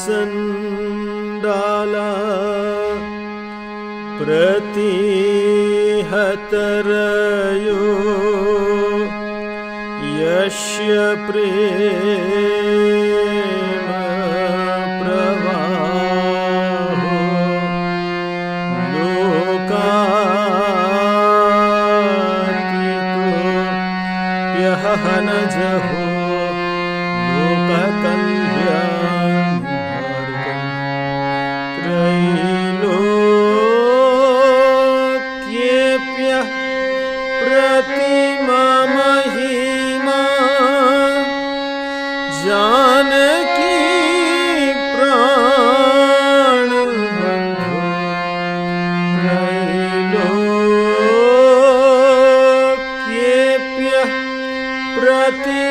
चण्डाला प्रतिहतरयो यस्य प्रेम प्रवाहो लोकातीतो यहनजहो लोककल्याणमार्गं त्रैलोक्येऽप्यः प्रतिममहिमा जानकी प्राणबन्धो त्रैलोक्येऽप्यः प्रतिममहिमा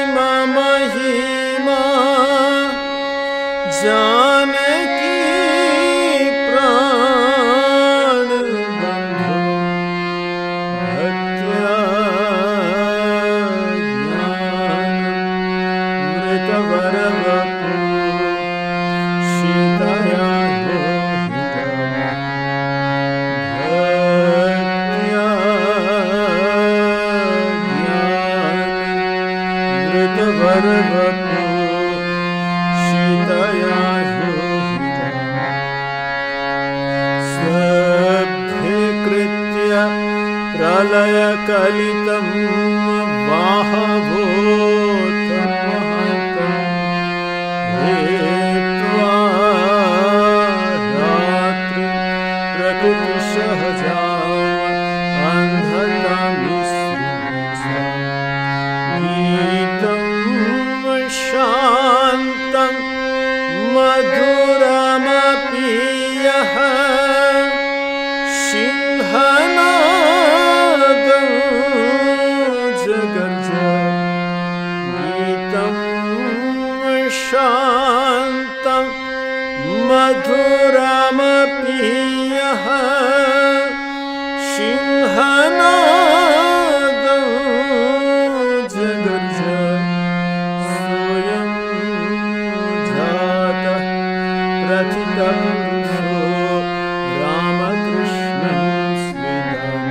जानकी प्राणबन्धो भक्त्या ज्ञानामृतवरवपु सीतया भक्त्या ज्ञानामृतवरवपु सीतया स्वभ्यकृत्य प्रलयकलितं बाहवोत्तमहतं हेत्वा रात्रि प्रकृतिसहजाम् अन्धतामिश्रितं गीतं शान्तं मधुरमपि यः सिंहनादं जगर्ज गीतं शान्तं मधुरमपि यः सिंहनादं जगर्ज सोऽयं जातः प्रथितपुरुषो रामकृष्णं स्विदम्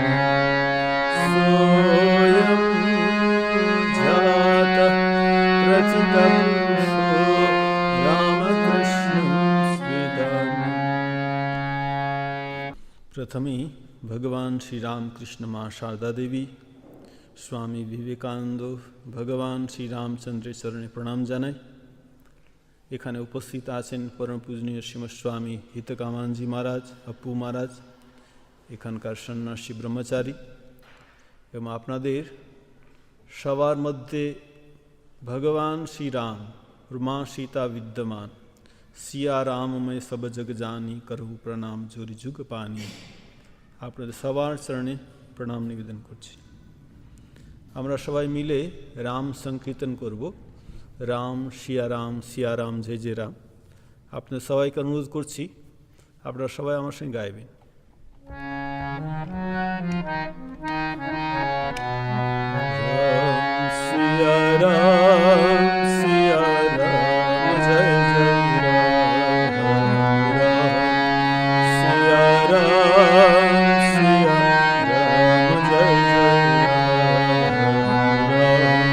सोऽयं जातः प्रथितपुरुषो रामकृष्णं स्विदम्। प्रथमे भगवान श्री रामकृष्ण माँ शारदा देवी, स्वामी विवेकानंद, भगवान श्री रामचंद्रेर चरणे प्रणाम जानाई। এখানে উপস্থিত আছেন পরম পূজনীয় শ্রীমৎ স্বামী হিতকামানজি মহারাজ, অপ্পু মহারাজ, এখানকার সন্ন্যাসী ব্রহ্মচারী, এবং আপনাদের সবার মধ্যে ভগবান শ্রীরাম মা সীতা বিদ্যমান, সিয়া রামময় সব জগ জানি করহু প্রণাম জোরি যুগ পানি। আপনাদের সবার চরণে প্রণাম নিবেদন করছি। আমরা সবাই মিলে রাম সংকীর্তন করব। রাম সিয়া রাম জয় জয় রাম। আপনাদের সবাইকে অনুরোধ করছি আপনারা সবাই আমার সঙ্গে গাইবেন। সিয়া রাম জয় জয় রাম, সিয়া রাম জয় জয় রাম,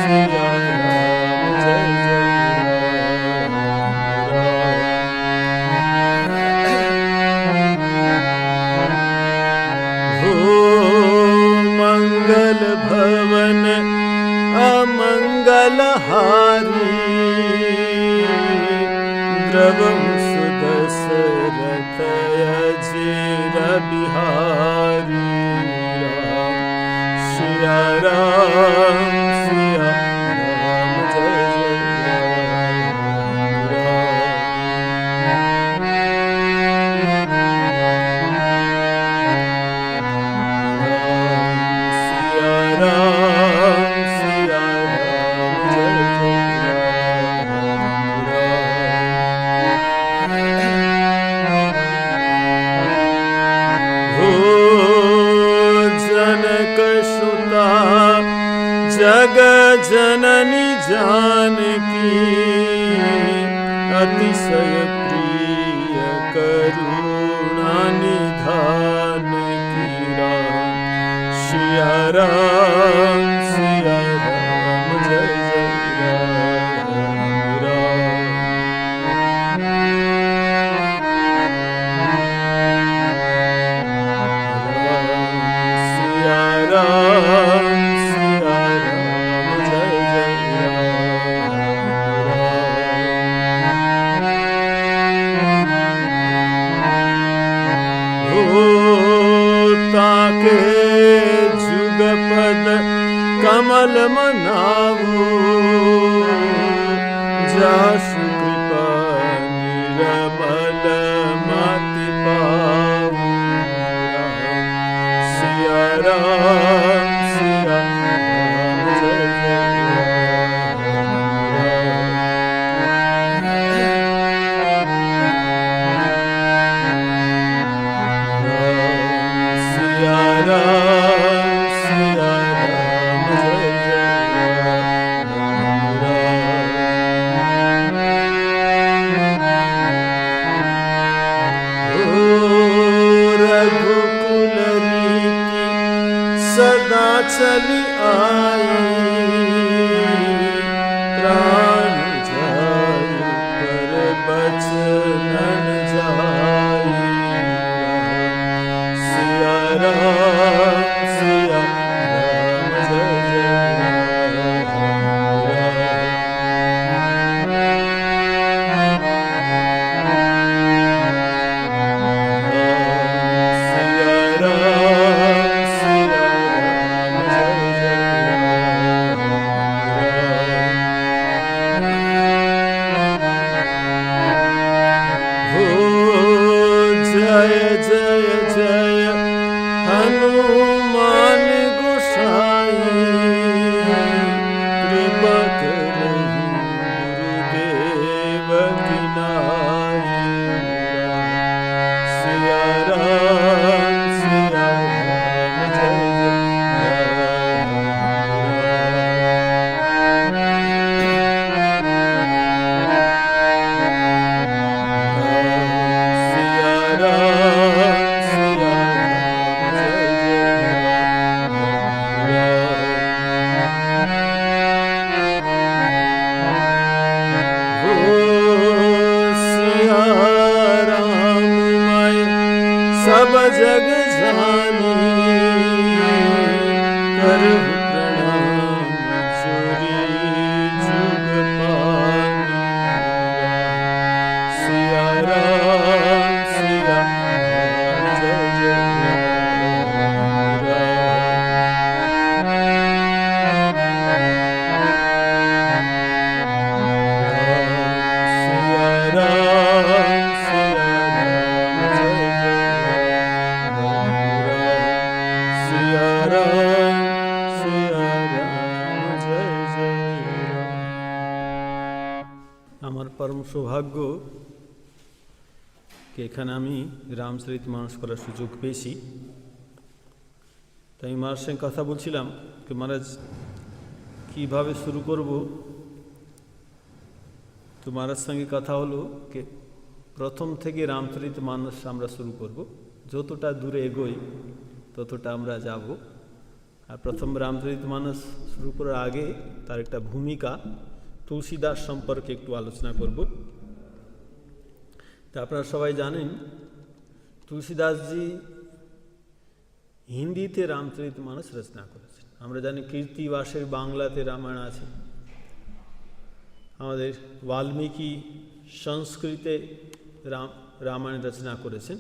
সিয়া রাম জয় জয় राम। मंगल भवन अमंगलहारी, द्रवं सुदशरथ अजिर बिहारी। राम सिया राम जय जय जननी जानकी अतिशय प्रिय करुणा निधान की राम सिया राम जय जय राम सिया राम जय जय ताके जुगपद कमल मनावो जासु कृपा निरमल मति पावो सिया राम जय जय सदा चली आई प्राण जाय पर बचन जाय सिया राम जय जय हनुमान गोसाई कृपा करहु गुरुदेव की नाई सिया राम जय सब जग जानी करहु प्रणाम चोरी जुग पानी सिया राम जय जय আমার পরম সৌভাগ্য যে এখানে আমি রামচরিত মানস করার সুযোগ পেয়েছি। তাই আমি মার সঙ্গে কথা বলছিলাম যে মহারাজ কীভাবে শুরু করব। তো মহারাজ সঙ্গে কথা হলো যে প্রথম থেকে রামচরিত মানস আমরা শুরু করব, যতটা দূরে এগোই ততটা আমরা যাব। আর প্রথম রামচরিত মানস শুরু করার আগে তার একটা ভূমিকা তুলসীদাস সম্পর্কে একটু আলোচনা করব। তা আপনারা সবাই জানেন তুলসীদাসজি হিন্দিতে রামচরিত মানস রচনা করেছেন। আমরা জানি কীর্তিবাসের বাংলাতে রামায়ণ আছে, আমাদের বাল্মীকি সংস্কৃতে রামায়ণ রচনা করেছেন,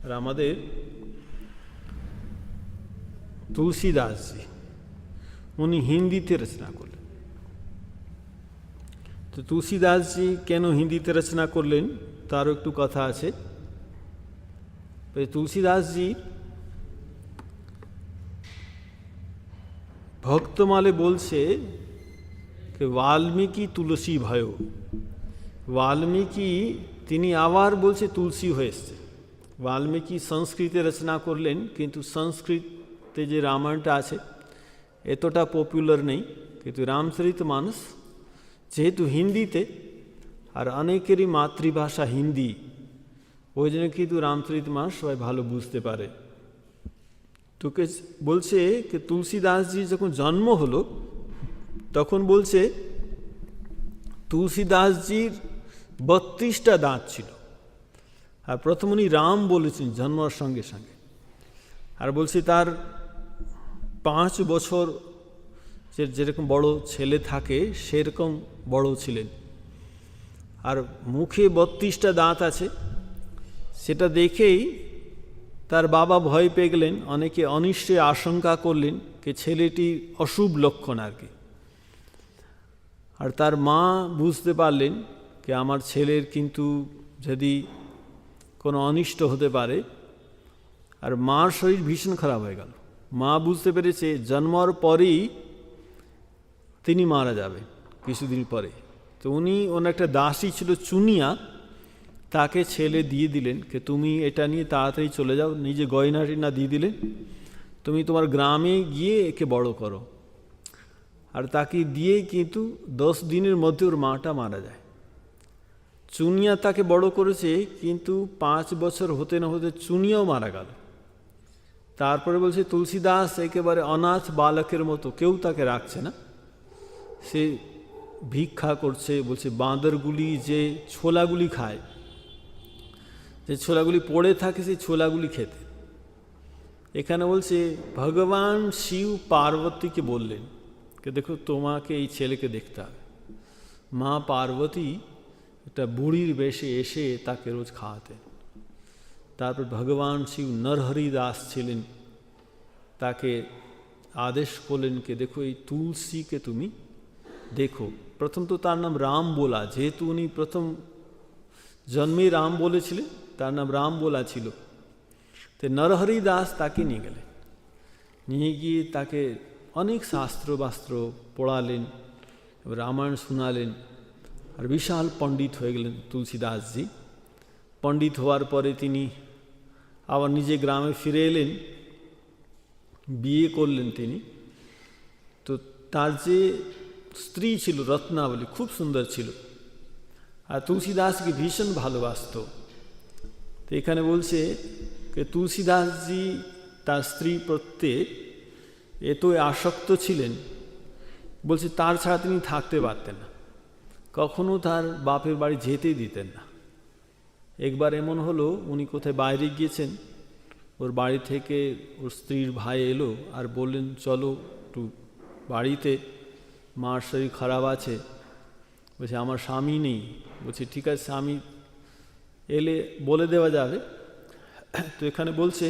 আর আমাদের তুলসীদাসজি উনি হিন্দিতে রচনা করলেন। তো তুলসীদাসজি কেন হিন্দিতে রচনা করলেন তারও একটু কথা আছে। তুলসীদাসজি ভক্তমালে বলছে যে বাল্মীকি তুলসী ভয়, বাল্মীকি তিনি আবার বলছে তুলসী হয়ে এসছে। বাল্মীকি সংস্কৃতে রচনা করলেন, কিন্তু সংস্কৃতে যে রামায়ণটা আছে এতটা পপুলার নেই, কিন্তু রামচরিতমানস যেহেতু হিন্দিতে, আর অনেকেরই মাতৃভাষা হিন্দি, ওই জন্য কিন্তু রামচরিতমানস সবাই ভালো বুঝতে পারে। তোকে বলছে যে তুলসীদাসজি যখন জন্ম হলো তখন বলছে তুলসীদাসজির 32টা দাঁত ছিল। আর প্রথম উনি রাম বলেছেন জন্মার সঙ্গে সঙ্গে। আর বলছি তার 5 বছর যেরকম বড় ছেলে থাকে সেরকম বড় ছিলেন। আর মুখে 32টা দাঁত আছে, সেটা দেখেই তার বাবা ভয় পেয়ে গেলেন। অনেকে অনিশ্চয় আশঙ্কা করলেন যে ছেলেটি অশুভ লক্ষণ আর কি। আর তার মা বুঝতে পারলেন যে আমার ছেলের কিন্তু যদি কোনো অনিষ্ট হতে পারে। আর মার শরীর ভীষণ খারাপ হয়ে গেল। মা বুঝতে পেরেছে জন্মার পরেই তিনি মারা যাবে কিছুদিন পরে। তো উনি ওনার একটা দাসী ছিল চুনিয়া, তাকে ছেলে দিয়ে দিলেন যে তুমি এটা নিয়ে তাড়াতাড়ি চলে যাও, নিজে গয়না টিনা দিয়ে দিলেন, তুমি তোমার গ্রামে গিয়ে একে বড় করো। আর তাকে দিয়ে কিন্তু 10 দিনের মধ্যে ওর মাটা মারা যায়। চুনিয়া তাকে বড় করেছে, কিন্তু 5 বছর হতে না হতে চুনিয়াও মারা গেল। তারপরে বলছে তুলসীদাস একেবারে অনাথ বালকের মতো, কেউ তাকে রাখছে না, সে ভিক্ষা করছে। বলছে বাঁদরগুলি যে ছোলাগুলি খায়, যে ছোলাগুলি পড়ে থাকে সেই ছোলাগুলি খেতে। এখানে বলছে ভগবান শিব পার্বতীকে বললেন যে দেখো তোমাকে এই ছেলেকে দেখতে হবে। মা পার্বতী একটা বুড়ির বেশে এসে তাকে রোজ খাওয়াতেন। তারপর ভগবান শিব নরহরি দাস ছিলেন, তাকে আদেশ করলেন যে দেখো এই তুলসীকে তুমি দেখো। প্রথম তো তার নাম রাম বোলা, যেহেতু উনি প্রথম জন্মে রাম বলেছিলেন, তার নাম রাম বোলা ছিল। তো নরহরি দাস তাকে নিয়ে গেলেন, নিয়ে গিয়ে তাকে অনেক শাস্ত্র পড়ালেন, রামায়ণ শোনালেন। আর বিশাল পণ্ডিত হয়ে গেলেন তুলসীদাসজি। পণ্ডিত হওয়ার পরে তিনি আবার নিজে গ্রামে ফিরে এলেন, বিয়ে করলেন তিনি। তো তার যে স্ত্রী ছিল রত্নাবলী, খুব সুন্দর ছিল, আর তুলসীদাসকে ভীষণ ভালোবাসত। তো এখানে বলছে যে তুলসীদাসজি তার স্ত্রী প্রত্যে এতই আসক্ত ছিলেন, বলছে তার ছাড়া তিনি থাকতে পারতেন না, কখনো তার বাপের বাড়ি যেতেই দিতেন না। একবার এমন হলো উনি কোথায় বাইরে গিয়েছেন, ওর বাড়ি থেকে ওর স্ত্রীর ভাই এলো আর বললেন চলো একটু বাড়িতে, মার শরীর খারাপ আছে। বলছে আমার স্বামী নেই। বলছে ঠিক আছে, স্বামী এলে বলে দেওয়া যাবে। তো এখানে বলছে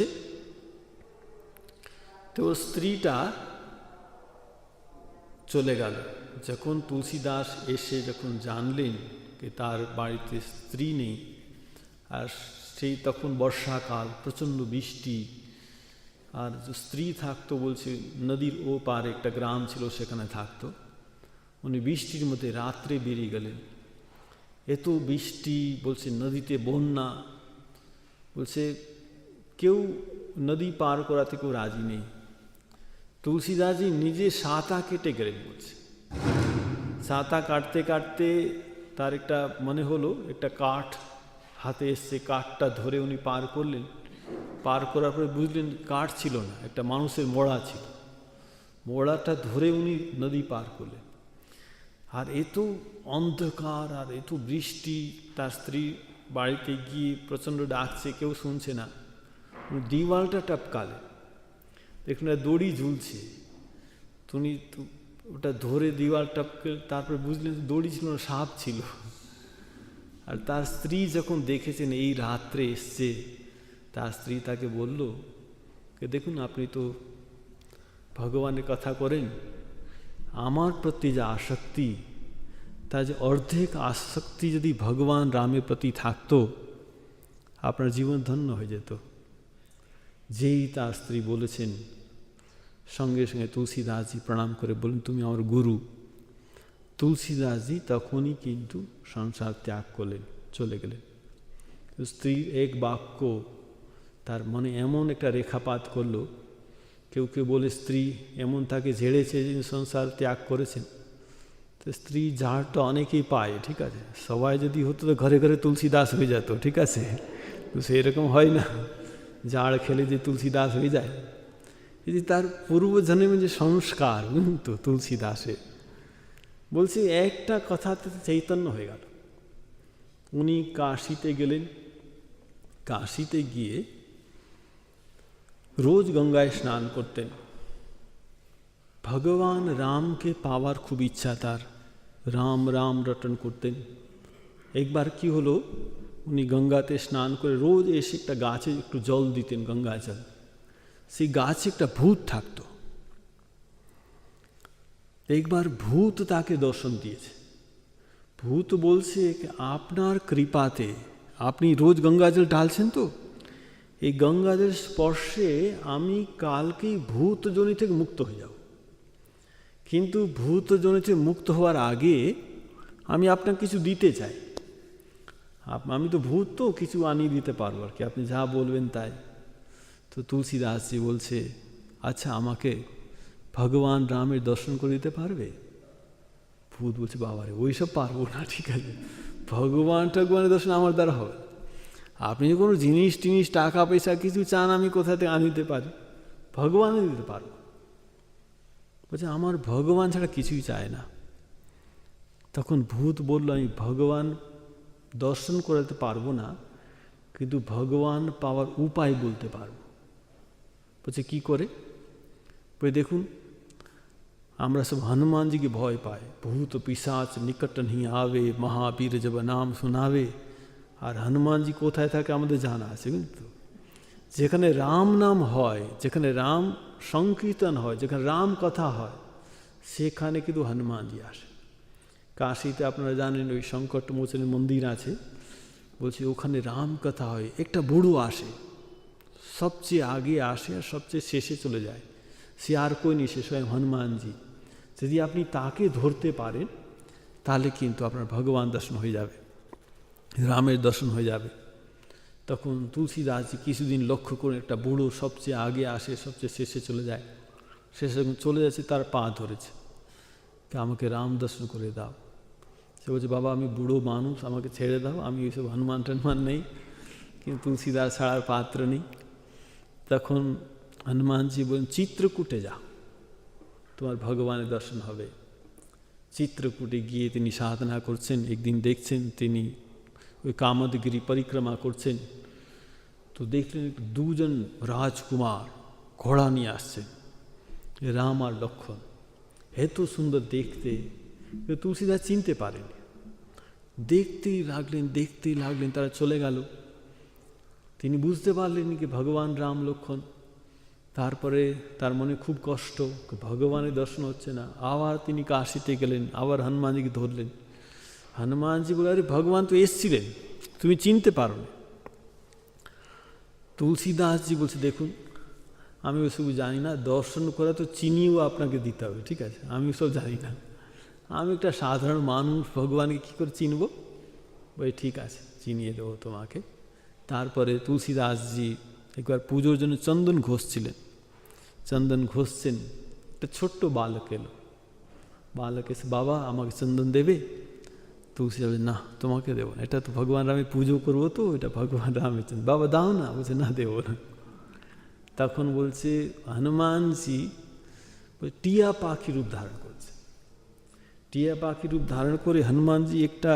তো ওর স্ত্রীটা চলে গেল। যখন তুলসীদাস এসে যখন জানলেন যে তার বাড়িতে স্ত্রী নেই, আর সেই তখন বর্ষাকাল, প্রচণ্ড বৃষ্টি, আর স্ত্রী থাকতো বলছে নদীর ও পারে একটা গ্রাম ছিল সেখানে থাকতো। উনি বৃষ্টির মধ্যে রাত্রে বেরিয়ে গেলেন। এত বৃষ্টি, বলছে নদীতে বন্যা, বলছে কেউ নদী পার করাতে কেউ রাজি নেই। তুলসীদাসজি নিজে সাঁতা কেটে গেলেন। বলছে সাঁতা কাটতে কাটতে তার একটা মনে হলো একটা কাঠ হাতে এসছে, কাঠটা ধরে উনি পার করলেন। পার করার পরে বুঝলেন কাঠ ছিল না, একটা মানুষের মোড়া ছিল। মোড়াটা ধরে উনি নদী পার করলেন। আর এত অন্ধকার আর এত বৃষ্টি, তার স্ত্রী বাড়িতে গিয়ে প্রচণ্ড ডাকছে, কেউ শুনছে না। উনি দিওয়ালটা টপকালেন, দেখুন দড়ি ঝুলছে। তুমি ওটা ধরে দিওয়াল টপকে, তারপরে বুঝলেন দড়ি ছিল না, সাপ ছিল। আর তার স্ত্রী যখন দেখেছেন এই রাত্রে এসছে, তার স্ত্রী তাকে বলল যে দেখুন আপনি তো ভগবানের কথা করেন, আমার প্রতি যে আসক্তি, তার যে অর্ধেক আসক্তি যদি ভগবান রামের প্রতি থাকতো, আপনার জীবন ধন্য হয়ে যেত। যেই তার স্ত্রী বলেছেন, সঙ্গে সঙ্গে তুলসীদাসজি প্রণাম করে বললেন তুমি আমার গুরু। তুলসীদাসজি তখনই কিন্তু সংসার ত্যাগ করলেন, চলে গেলেন। স্ত্রীর এক বাক্য তার মনে এমন একটা রেখাপাত করলো কেউ কেউ বলে স্ত্রী এমন তাকে ঝেড়েছে যিনি সংসার ত্যাগ করেছেন। তো স্ত্রী ঝাড়টা অনেকেই পায়, ঠিক আছে, সবাই যদি হতো তো ঘরে ঘরে তুলসী দাস হয়ে যেত, ঠিক আছে, তো সেরকম হয় না ঝাড় খেলে যে তুলসী দাস হয়ে যায়। এই যে তার পূর্বজন্মে যে সংস্কার, তো তুলসী দাসে বলছি একটা কথাতে চৈতন্য হয়ে গেল। উনি কাশীতে গেলেন, কাশীতে গিয়ে রোজ গঙ্গায় স্নান করতেন। ভগবান রামকে পাওয়ার খুব ইচ্ছা তার, রাম রাম রটন করতেন। একবার কি হলো, উনি গঙ্গাতে স্নান করে রোজ এসে একটা গাছে একটু জল দিতেন, গঙ্গা জল। সেই গাছে একটা ভূত থাকতো। একবার ভূত তাকে দর্শন দিয়েছে। ভূত বলছে আপনার কৃপাতে আপনি রোজ গঙ্গা জল ঢালছেন, তো এই গঙ্গা জল স্পর্শে আমি কালকেই ভূত জনি থেকে মুক্ত হয়ে যাব। কিন্তু ভূত জনি থেকে মুক্ত হওয়ার আগে আমি আপনাকে কিছু দিতে চাই। আমি তো ভূত, তো কিছু আনিয়ে দিতে পারবো আর কি, আপনি যা বলবেন তাই। তো তুলসীদাসজি বলছে, আচ্ছা আমাকে ভগবান রামের দর্শন করে দিতে পারবে? ভূত বলছে, বাবারে ওইসব পারবো না, ঠিক আছে, ভগবানের দর্শন আমার দ্বারা হবে। আপনি কোনো জিনিস টিনিস টাকা পয়সা কিছু চান, আমি কোথা থেকে আনিতে পারি, ভগবানও দিতে পারবো। বলছে আমার ভগবান ছাড়া কিছুই চায় না। তখন ভূত বলল, আমি ভগবান দর্শন করাতে পারবো না, কিন্তু ভগবান পাওয়ার উপায় বলতে পারবো। বলছে কি করে? বলে দেখুন, আমরা सब हनुमान जी की भय पाए, भूत पिशाच निकट नहीं आवे, महावीर जब नाम सुनावे। আর হনুমান জি কোথায় থাকে আমাদের জানা আছে, কিন্তু যেখানে রাম নাম হয়, যেখানে রাম সংকীর্তন হয়, যেখানে রাম কথা হয়, সেখানে কিন্তু হনুমানজি আসে। কাশীতে আপনারা জানেন ওই সংকটমোচনের মন্দির আছে, বলছি ওখানে রাম কথা হয়। একটা বুড়ো আসে, সবচেয়ে আগে আসে আর সবচেয়ে শেষে চলে যায়। সে আর কই নেই, সে স্বয়ং হনুমানজি। যদি আপনি তাকে ধরতে পারেন তাহলে কিন্তু আপনার ভগবান দর্শন হয়ে যাবে, রামের দর্শন হয়ে যাবে। তখন তুলসীদাসজি কিছুদিন লক্ষ্য করে একটা বুড়ো সবচেয়ে আগে আসে, সবচেয়ে শেষে চলে যায়। শেষে চলে যাচ্ছে, তার পা ধরেছে, আমাকে রাম দর্শন করে দাও। সে বলছে, বাবা আমি বুড়ো মানুষ, আমাকে ছেড়ে দাও, আমি ওইসব হনুমান টনুমান নেই। কিন্তু তুলসীদাস ছাড়ার পাত্র নেই। তখন হনুমানজি বলেন, চিত্রকূটে যাও, তোমার ভগবানের দর্শন হবে। চিত্রকূটে গিয়ে তিনি সাধনা করছেন। একদিন দেখছেন তিনি ওই কামদগিরি পরিক্রমা করছেন, তো দেখলেন দুজন রাজকুমার ঘোড়া নিয়ে আসছেন, রাম আর লক্ষ্মণ। এত সুন্দর দেখতে, তুলসীদাস চিনতে পারেন। দেখতেই লাগলেন, তারা চলে গেল। তিনি বুঝতে পারলেন কি ভগবান রাম লক্ষ্মণ। তারপরে তার মনে খুব কষ্ট, ভগবানের দর্শন হচ্ছে না। আবার তিনি কাশীতে গেলেন, আবার হনুমানজিকে ধরলেন। হনুমানজি বলে, আরে ভগবান তো এসছিলেন, তুমি চিনতে পারো না। তুলসীদাসজি বলছে, দেখুন আমি ওসব জানি না, দর্শন করা তো চিনিও আপনাকে দিতে হবে, ঠিক আছে, আমি ওসব জানি না, আমি একটা সাধারণ মানুষ, ভগবানকে কী করে চিনব? বলে ঠিক আছে, চিনিয়ে দেবো তোমাকে। তারপরে তুলসীদাসজি একবার পুজোর জন্য চন্দন ঘষছিলেন, চন্দন ঘষছেন, একটা ছোট্ট বালক এলো। বালক এসে, বাবা আমাকে চন্দন দেবে? তুলসী বলছে, না তোমাকে দেবো না, এটা তো ভগবান রামের পুজো করবো, তো এটা ভগবান রামের চন্দন, বাবা দাও না। বলছে না, দেবো না। তখন বলছে হনুমানজি টিয়া পাখি রূপ ধারণ করছে। টিয়া পাখি রূপ ধারণ করে হনুমানজি একটা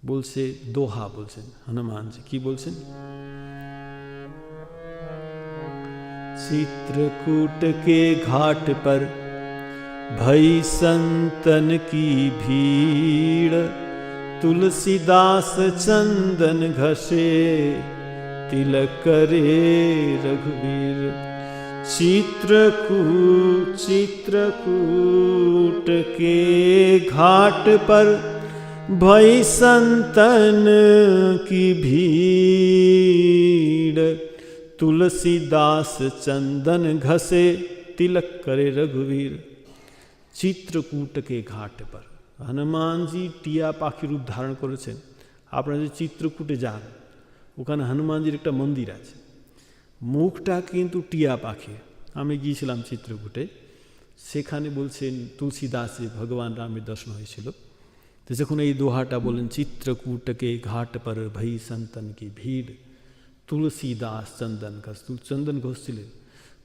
বলছে দোহা বলছেন। হনুমানজি কি বলছেন? चित्रकूट के घाट पर भई संतन की भीड़, तुलसीदास चंदन घसे तिलक करे रघुवीर। चित्रकूट के घाट पर भई संतन की भीड़, तुलसीदास चंदन घसे तिलक करे रघुवीर। চিত্রকূট কে ঘাট पर হনুমানজি টিয়া পাখি রূপ ধারণ করেছেন। আপনারা যদি চিত্রকূটে যান, ওখানে হনুমানজির একটা মন্দির আছে। মুখটা কিন্তু টিয়া পাখি। আমি গিয়েছিলাম চিত্রকূটে, সেখানে বলছেন তুলসী দাসে ভগবান রামের দর্শন হয়েছিল। তো যখন এই দোহাটা বলেন, চিত্রকূটকে ঘাট পর ভই সন্তন কি ভিড়, তুলসী দাস চন্দন ঘষ, চন্দন ঘষছিলেন।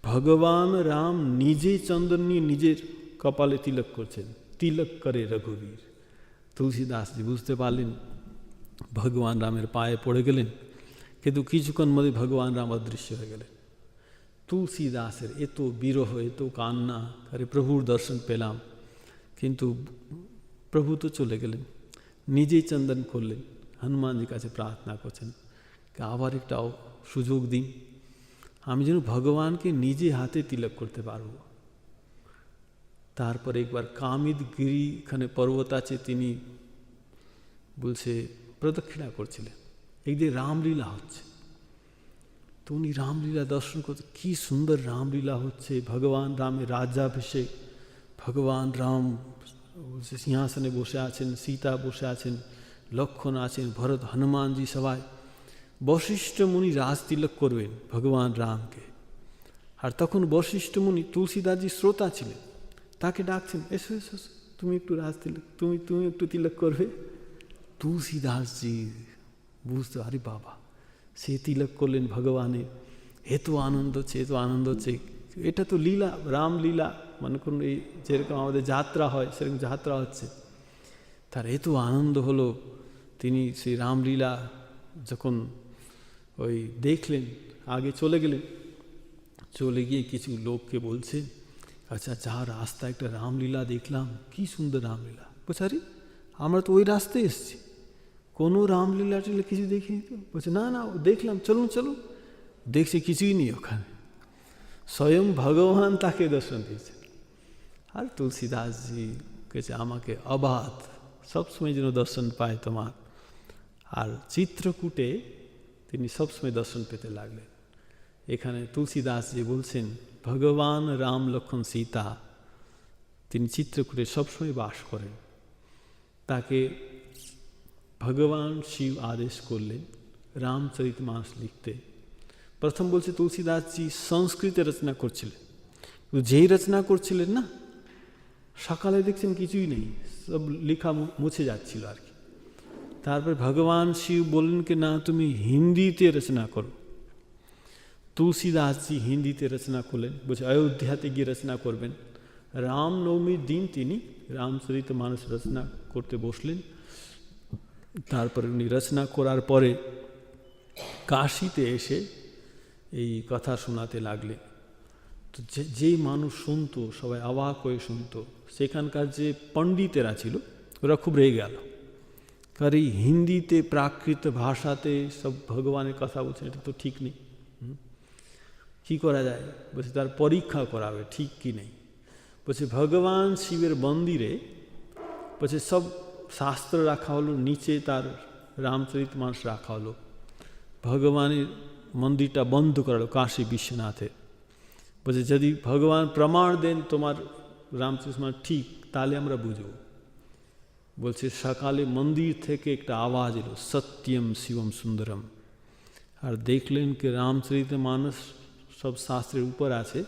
ভগবান রাম নিজে চন্দন নিয়ে নিজের কপালে তিলক করছেন, তিলক করে রঘুবীর। তুলসী দাসজি বুঝতে পারলেন, ভগবান রামের পায়ে পড়ে গেলেন, কিন্তু কিছুক্ষণ মধ্যে ভগবান রাম অদৃশ্য হয়ে গেলেন। তুলসী দাসের এত বিরহ, এত কান্না, আরে প্রভুর দর্শন পেলাম, কিন্তু প্রভু তো চলে গেলেন। নিজেই চন্দন করলেন, হনুমানজির কাছে প্রার্থনা করছেন, আবার একটা সুযোগ দিন, আমি যেন ভগবানকে নিজে হাতে তিলক করতে পারব। তারপর একবার কামিদগিরি এখানে পর্বত আছে, তিনি বলছে প্রদক্ষিণা করছিলেন, একদিকে রামলীলা হচ্ছে। তো উনি রামলীলা দর্শন করতে, কী সুন্দর রামলীলা হচ্ছে, ভগবান রামের রাজ্যাভিষেক, ভগবান রাম সিংহাসনে বসে আছেন, সীতা বসে আছেন, লক্ষ্মণ আছেন, ভরত, হনুমানজি সবাই। বশিষ্ঠ মুনি রাজ তিলক করবেন ভগবান রামকে। আর তখন বশিষ্ঠ মুনি তুলসীদাসজি শ্রোতা ছিলেন, তাকে ডাকছেন, এসো এসো, তুমি একটু রাজ তিলক, তুমি একটু তিলক করবে। তুলসীদাসজি বুঝতে, আরে বাবা, সে তিলক করলেন ভগবানের, এত আনন্দ হচ্ছে, এত আনন্দ হচ্ছে। এটা তো লীলা, রামলীলা, মনে করুন এই যেরকম আমাদের যাত্রা হয় সেরকম যাত্রা হচ্ছে। তার এত আনন্দ হলো, তিনি সেই রামলীলা যখন ওই দেখলেন, আগে চলে গেলেন, চলে গিয়ে কিছু লোককে বলছে, আচ্ছা যা রাস্তা একটা রামলীলা দেখলাম, কি সুন্দর রামলীলা। বলছে, আরে আমরা তো ওই রাস্তায় এসেছি, কোনো রামলীলা টিলা কিছু দেখিনি তো। বলছে, না না দেখলাম, চলুন চলুন। দেখছি কিছুই নেই ওখানে, স্বয়ং ভগবান তাকে দর্শন দিয়েছে। আর তুলসীদাসজি কেছে, আমাকে অবাধ সবসময় যেন দর্শন পায় তোমার। আর চিত্রকূটে তিনি সবসময় দর্শন পেতে লাগলেন। এখানে তুলসীদাসজি বলছেন, ভগবান রাম লক্ষ্মণ সীতা তিনি চিত্রকূটে সবসময় বাস করেন। তাকে ভগবান শিব আদেশ করলেন রামচরিতমানস লিখতে। প্রথম বলছে তুলসীদাসজি সংস্কৃতে রচনা করছিলেন, যেই রচনা করছিলেন না, সকালে দেখছেন কিছুই নেই, সব লেখা মুছে যাচ্ছিল আর কি। তারপর ভগবান শিব বললেন কি না, তুমি হিন্দিতে রচনা করো। তুলসীদাসজি হিন্দিতে রচনা করলেন, বলছে অযোধ্যাতে গিয়ে রচনা করবেন। রামনবমীর দিন তিনি রামচরিতমানস রচনা করতে বসলেন। তারপরে উনি রচনা করার পরে কাশীতে এসে এই কথা শোনাতে লাগলেন। তো যেই মানুষ শুনতো সবাই অবাক হয়ে শুনতো। সেখানকার যে পণ্ডিতেরা ছিল ওরা খুব রেগে গেল, কারণ এই হিন্দিতে প্রাকৃত ভাষাতে সব ভগবানের কথা বলছে, এটা তো ঠিক নেই, কী করা যায়? বলছে তার পরীক্ষা করাবে ঠিক কি নেই। বলছে ভগবান শিবের মন্দিরে বলছে সব শাস্ত্র রাখা হলো, নিচে তার রামচরিতমানস রাখা হলো, ভগবানের মন্দিরটা বন্ধ করালো কাশী বিশ্বনাথে। বলছে যদি ভগবান প্রমাণ দেন তোমার রামচরিতমানস ঠিক, তাহলে আমরা বুঝব। বলছে সকালে মন্দির থেকে একটা আওয়াজ এলো, সত্যম শিবম সুন্দরম। আর দেখলেন কি রামচরিতমানস সব শাস্ত্রের উপর আছে,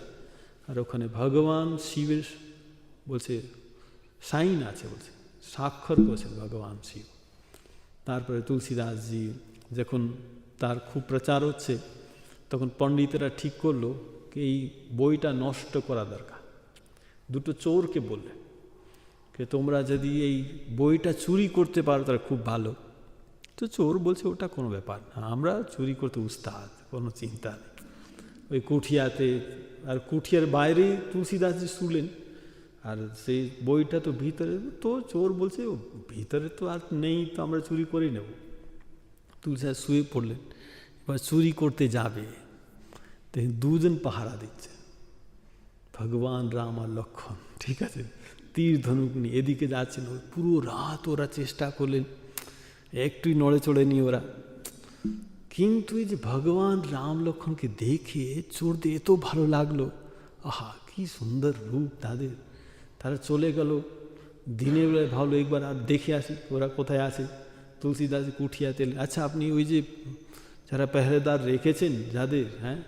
আর ওখানে ভগবান শিবের বলছে সাইন আছে, বলছে স্বাক্ষর করছেন ভগবান শিব। তারপরে তুলসীদাসজি যখন তার খুব প্রচার হচ্ছে, তখন পণ্ডিতেরা ঠিক করলো কি এই বইটা নষ্ট করা দরকার। দুটো চোরকে বললেন যে তোমরা যদি এই বইটা চুরি করতে পারো তাহলে খুব ভালো। তো চোর বলছে ওটা কোনো ব্যাপার না, আমরা চুরি করতে উস্তাদ, কোনো চিন্তা নেই। ওই কুঠিয়াতে, আর কুঠিয়ার বাইরে তুলসীদাসজি শুনলেন, আর সেই বইটা তো ভিতরে, তো চোর বলছে ও ভিতরে তো আর নেই, তো আমরা চুরি করে নেব। তুলসীদাস শুয়ে পড়লেন, এবার চুরি করতে যাবে, দেখেন দুজন পাহারা দিচ্ছে, ভগবান রাম আর লক্ষ্মণ, ঠিক আছে, তীর ধনুক নিয়ে এদিকে যাচ্ছেন। পুরো রাত ওরা চেষ্টা করলেন, একটুই নড়ে চড়ে নি ওরা। কিন্তু এই যে ভগবান রাম লক্ষ্মণকে দেখে চোরদের এত ভালো লাগলো, আহা কি সুন্দর রূপ তাদের। তারা চলে গেল, দিনের বেলায় ভাবলো একবার আর দেখে আসি ওরা কোথায় আছে। তুলসীদাস কুঠিয়াতে, আচ্ছা আপনি ওই যে যারা পেহরেদার রেখেছেন যাদের, হ্যাঁ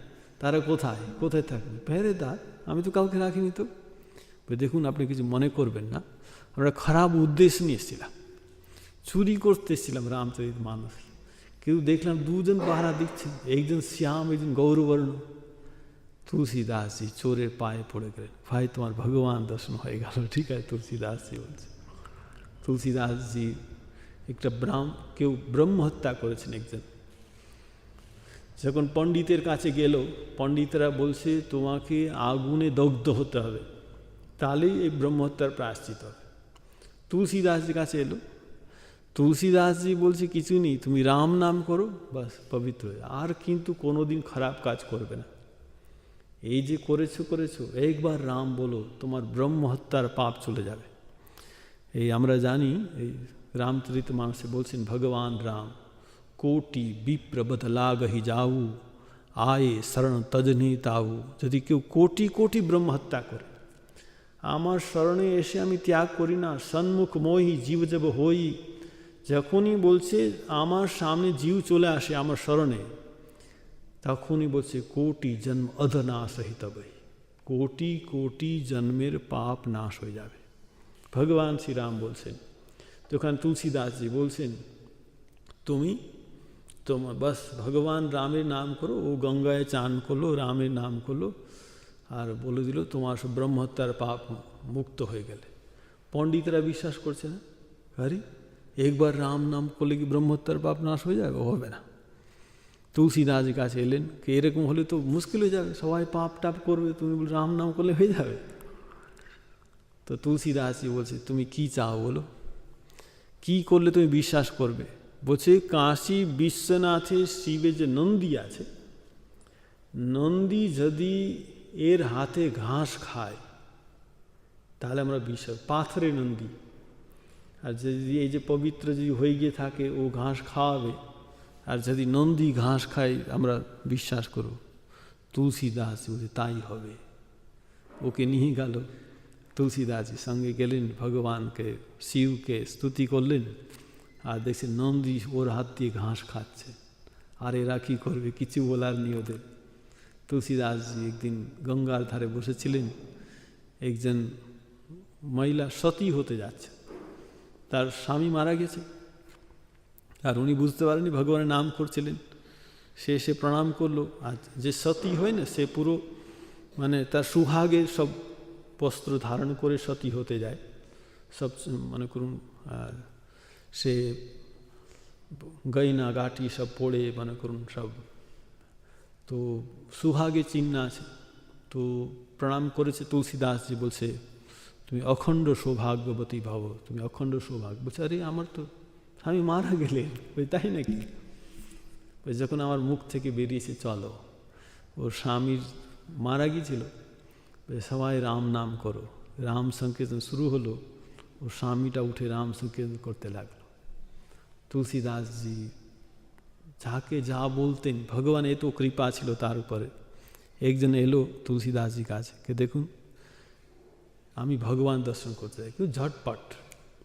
তারা কোথায় কোথায় থাকবে? পেহেরেদার, আমি তো কাউকে রাখিনি। তো দেখুন, আপনি কিছু মনে করবেন না, আমরা খারাপ উদ্দেশ্য নিয়ে এসেছিলাম, চুরি করতে এসেছিলাম রামচরিতমানস। কিন্তু দেখলাম দুজন পাহারা দিচ্ছেন, একজন শ্যাম, একজন গৌরবর্ণ। তুলসীদাসজি চোরের পায়ে পড়ে গেলেন, ভাই তোমার ভগবান দর্শন হয়ে গেল। ঠিক আছে, তুলসীদাসজি বলছে। তুলসীদাসজি একটা কেউ ব্রহ্ম হত্যা করেছেন একজন। যখন পণ্ডিতের কাছে গেল, পণ্ডিতরা বলছে তোমাকে আগুনে দগ্ধ হতে হবে, তাহলেই এই ব্রহ্মহত্যার প্রায়শ্চিত হবে। তুলসীদাসজির কাছে এলো, তুলসীদাসজি বলছে কিছু নেই, তুমি রাম নাম করো, বাস পবিত্র হয়ে, আর কিন্তু কোনোদিন খারাপ কাজ করবে না। এই যে করেছো একবার রাম বলো, তোমার ব্রহ্মহত্যার পাপ চলে যাবে। এই আমরা জানি, এই রামচরিতমানসে বলছেন ভগবান রাম, কোটি বিপ্র বদলাগহি যাউ, আয়ে শরণ তজনি তাউ। যদি কেউ কোটি কোটি ব্রহ্মহত্যা করে, আমার শরণে এসে আমি ত্যাগ করি না, সন্মুখ মোহি জীব জব হই। যখনই বলছে আমার সামনে জীব চলে আসে আমার শরণে, তখনই বলছে কোটি জন্ম অধনাশ হিতবই, কোটি কোটি জন্মের পাপ নাশ হয়ে যাবে। ভগবান শ্রীরাম বলছেন। তখন তুলসীদাসজি বলছেন তুমি তোমার বাস ভগবান রামের নাম করো। ও গঙ্গায় চান করলো, রামের নাম করলো, আর বলে দিল তোমার সব ব্রহ্মহত্যার পাপ মুক্ত হয়ে গেলে। পণ্ডিতরা বিশ্বাস করছে না, আরে একবার রাম নাম করলে কি ব্রহ্মহত্যার পাপ নাশ হয়ে যাবে? হবে না। তুলসীদাসজির কাছে এলেন, কি এরকম হলে তো মুশকিল হয়ে যাবে, সবাই পাপ টাপ করবে, তুমি বল রাম নাম করলে হয়ে যাবে। তো তুলসীদাসজি বলছে তুমি কি চাও বলো, কি করলে তুমি বিশ্বাস করবে? বলছে কাশী বিশ্বনাথের শিবে যে নন্দী আছে, নন্দী যদি এর হাতে ঘাস খায় তাহলে আমরা বিশ্বাস, পাথরের নন্দী, আর যদি এই যে পবিত্র যদি হয়ে গিয়ে থাকে ও ঘাস খাওয়াবে, আর যদি নন্দী ঘাস খায় আমরা বিশ্বাস করব। তুলসীদাস বলছে তাই হবে। ওকে নিয়ে গেল, তুলসীদাসজির সঙ্গে গেলেন, ভগবানকে শিবকে স্তুতি করলেন, আর দেখছেন নন্দী ওর হাত দিয়ে ঘাস খাচ্ছে। আর এরা কী করবে, কিছু বলার নেই ওদের। তুলসীদাসজি একদিন গঙ্গার ধারে বসেছিলেন, একজন মহিলা সতী হতে যাচ্ছে, তার স্বামী মারা গেছে, আর উনি বুঝতে পারেনি, ভগবানের নাম করছিলেন। সে এসে প্রণাম করলো। আর যে সতী হয় না, সে পুরো মানে তার সুহাগে সব বস্ত্র ধারণ করে সতী হতে যায়, সব মনে করুন। আর সে গয়না গাটি সব পড়ে মনে করুন সব, তো সুহাগে চিহ্ন আছে। তো প্রণাম করেছে তুলসীদাসজি, বলছে তুমি অখণ্ড সৌভাগ্যবতী ভব, তুমি অখণ্ড সৌভাগ্য। বলছে আরে আমার তো স্বামী মারা গেলেন। ওই তাই নাকি? ওই যখন আমার মুখ থেকে বেরিয়েছে চলো, ওর স্বামীর মারা গিয়েছিল, সবাই রাম নাম করো, রাম সংকীর্তন শুরু হলো, ওর স্বামীটা উঠে রাম সংকীর্তন করতে লাগলো। তুলসীদাসজি যাকে যা বলতেন, ভগবান এত কৃপা ছিল তার উপরে। একজন এলো তুলসীদাসজির কাছে, কে দেখুন আমি ভগবান দর্শন করতে চাই, কিন্তু ঝটপট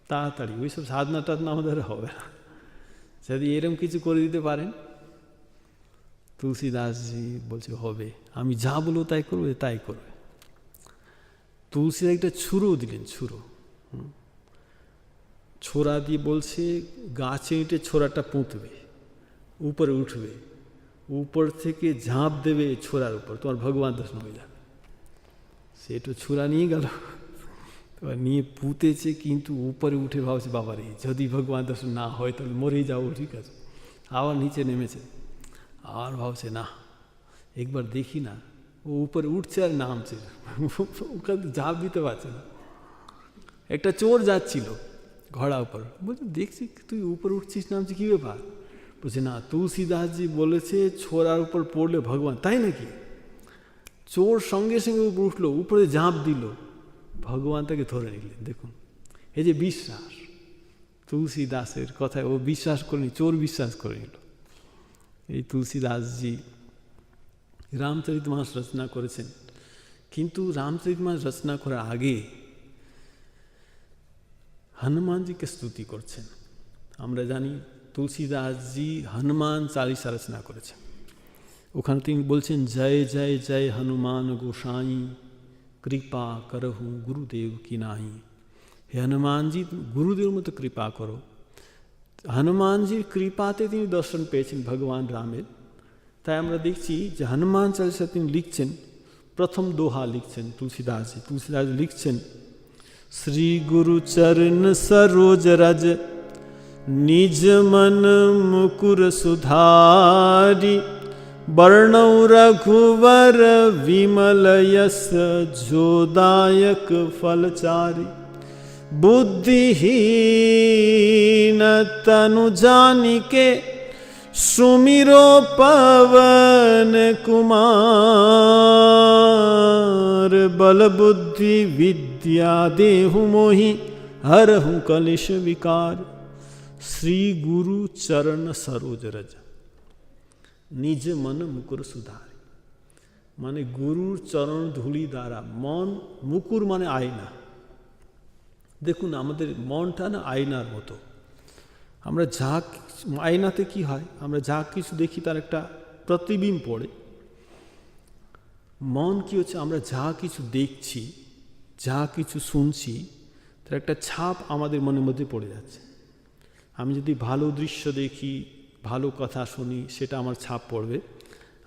তাড়াতাড়ি, ওইসব সাধনা টাধনা আমাদের হবে না, যদি এরকম কিছু করে দিতে পারেন। তুলসীদাসজি বলছে হবে, আমি যা বলবো তাই করবে, তাই করবে। তুলসীদাস একটা ছুরো দিলেন, ছোড়া দিয়ে বলছে গাছে ইঁটে ছোড়াটা পুঁতবে, উপরে উঠবে, উপর থেকে ঝাঁপ দেবে ছোড়ার উপর, তোমার ভগবান দর্শন হয়ে যাবে। সে একটু ছোড়া নিয়ে গেল, এবার নিয়ে পুঁতেছে, কিন্তু উপরে উঠে ভাবছে বাবারে যদি ভগবান দর্শন না হয় তাহলে মরেই যাবো, ঠিক আছে। আবার নিচে নেমেছে, আর ভাবছে না একবার দেখি না, ও উপরে উঠছে আর নামছে, ওখানে ঝাঁপ দিতে পারছে না। একটা চোর যাচ্ছিল ঘোড়া উপর, বলছে দেখছি তুই উপরে উঠছিস নামছি, কী ব্যাপার? বলছে না, তুলসীদাসজি বলেছে ছোড়ার উপর পড়লে ভগবান। তাই নাকি? চোর সঙ্গে সঙ্গে উপর উঠলো, উপরে ঝাঁপ দিল, ভগবান তাকে ধরে নিলেন। দেখুন এই যে বিশ্বাস, তুলসীদাসের কথায় ও বিশ্বাস করেনি, চোর বিশ্বাস করে নিল। এই তুলসীদাসজি রামচরিতমানস রচনা করেছেন, কিন্তু রামচরিতমানস রচনা করার আগে হনুমানজিকে স্তুতি করছেন। আমরা জানি তুলসীদাসজি হনুমান চালিসা রচনা করেছেন। ওখানে তিনি বলছেন জয় জয় জয় হনুমান গোসাই, কৃপা করহু গুরুদেব কি নাহি। হে হনুমানজি, গুরুদেবের মতো কৃপা করো। হনুমানজির কৃপাতে তিনি দর্শন পেয়েছেন ভগবান রামের। তাই আমরা দেখছি যে হনুমান চালিসা তিনি লিখছেন, প্রথম দোহা লিখছেন তুলসীদাসজি। তুলসীদাস লিখছেন শ্রী গুরু চরণ সরোজ রজ, নিজ মন মুকুর সুধারি, वर्णौ रघुवर विमल यस, जोदायक फलचारी। बुद्धिहीन तनु जानिके, सुमिरो पवन कुमार। बल बुद्धि विद्या देहु मोहि, हरहु कलिश विकार। श्री गुरु चरण सरोज रज, নিজ মন মুকুর সুধারি। মানে গুরুর চরণ ধুলি দ্বারা মন, মুকুর মানে আয়না। দেখুন আমাদের মনটা না আয়নার মতো। আমরা যা আয়নাতে কি হয়, আমরা যা কিছু দেখি তার একটা প্রতিবিম্ব পড়ে। মন কি হচ্ছে, আমরা যা কিছু দেখছি, যা কিছু শুনছি, তার একটা ছাপ আমাদের মনের মধ্যে পড়ে যাচ্ছে। আমি যদি ভালো দৃশ্য দেখি, ভালো কথা শুনি, সেটা আমার ছাপ পড়বে।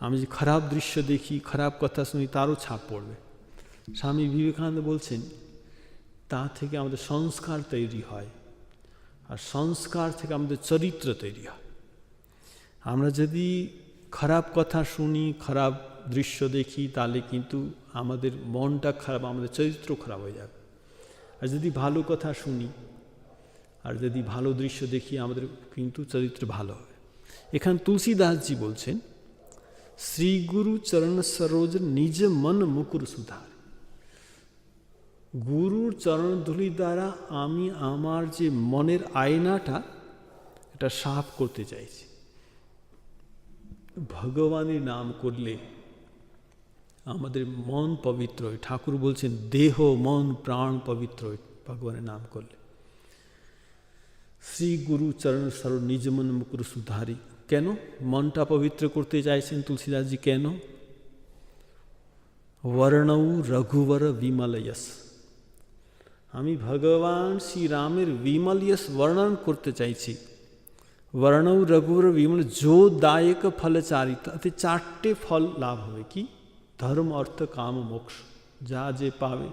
আমি যদি খারাপ দৃশ্য দেখি, খারাপ কথা শুনি, তারও ছাপ পড়বে। স্বামী বিবেকানন্দ বলছেন তা থেকে আমাদের সংস্কার তৈরি হয়, আর সংস্কার থেকে আমাদের চরিত্র তৈরি হয়। আমরা যদি খারাপ কথা শুনি, খারাপ দৃশ্য দেখি, তাহলে কিন্তু আমাদের মনটা খারাপ, আমাদের চরিত্র খারাপ হয়ে যাবে। আর যদি ভালো কথা শুনি আর যদি ভালো দৃশ্য দেখি, আমাদের কিন্তু চরিত্র ভালো হবে। এখানে তুলসীদাসজি বলছেন শ্রী গুরু চরণ সরোজ, নিজ মন মুকুর সুধার। গুরুর চরণ ধুলি দ্বারা আমি আমার যে মনের আয়নাটা, এটা সাফ করতে চাইছি। ভগবানের নাম করলে আমাদের মন পবিত্র হয়। ঠাকুর বলছেন দেহ মন প্রাণ পবিত্র হয় ভগবানের নাম করলে। শ্রী গুরু চরণ সরোজ, নিজ মন মুকুর সুধারি। কেন মনটা পবিত্র করতে চাইছেন তুলসীদাসজি? কেন? বর্ণৌ রঘুবর বিমল যশ, আমি ভগবান শ্রীরামের বিমল যশ বর্ণন করতে চাইছি। বর্ণৌ রঘুবর বিমল যো দায়ক ফলচারি, তাতে চারটে ফল লাভ হবে। কি? ধর্ম অর্থ কাম মোক্ষ। যা যে পাবে,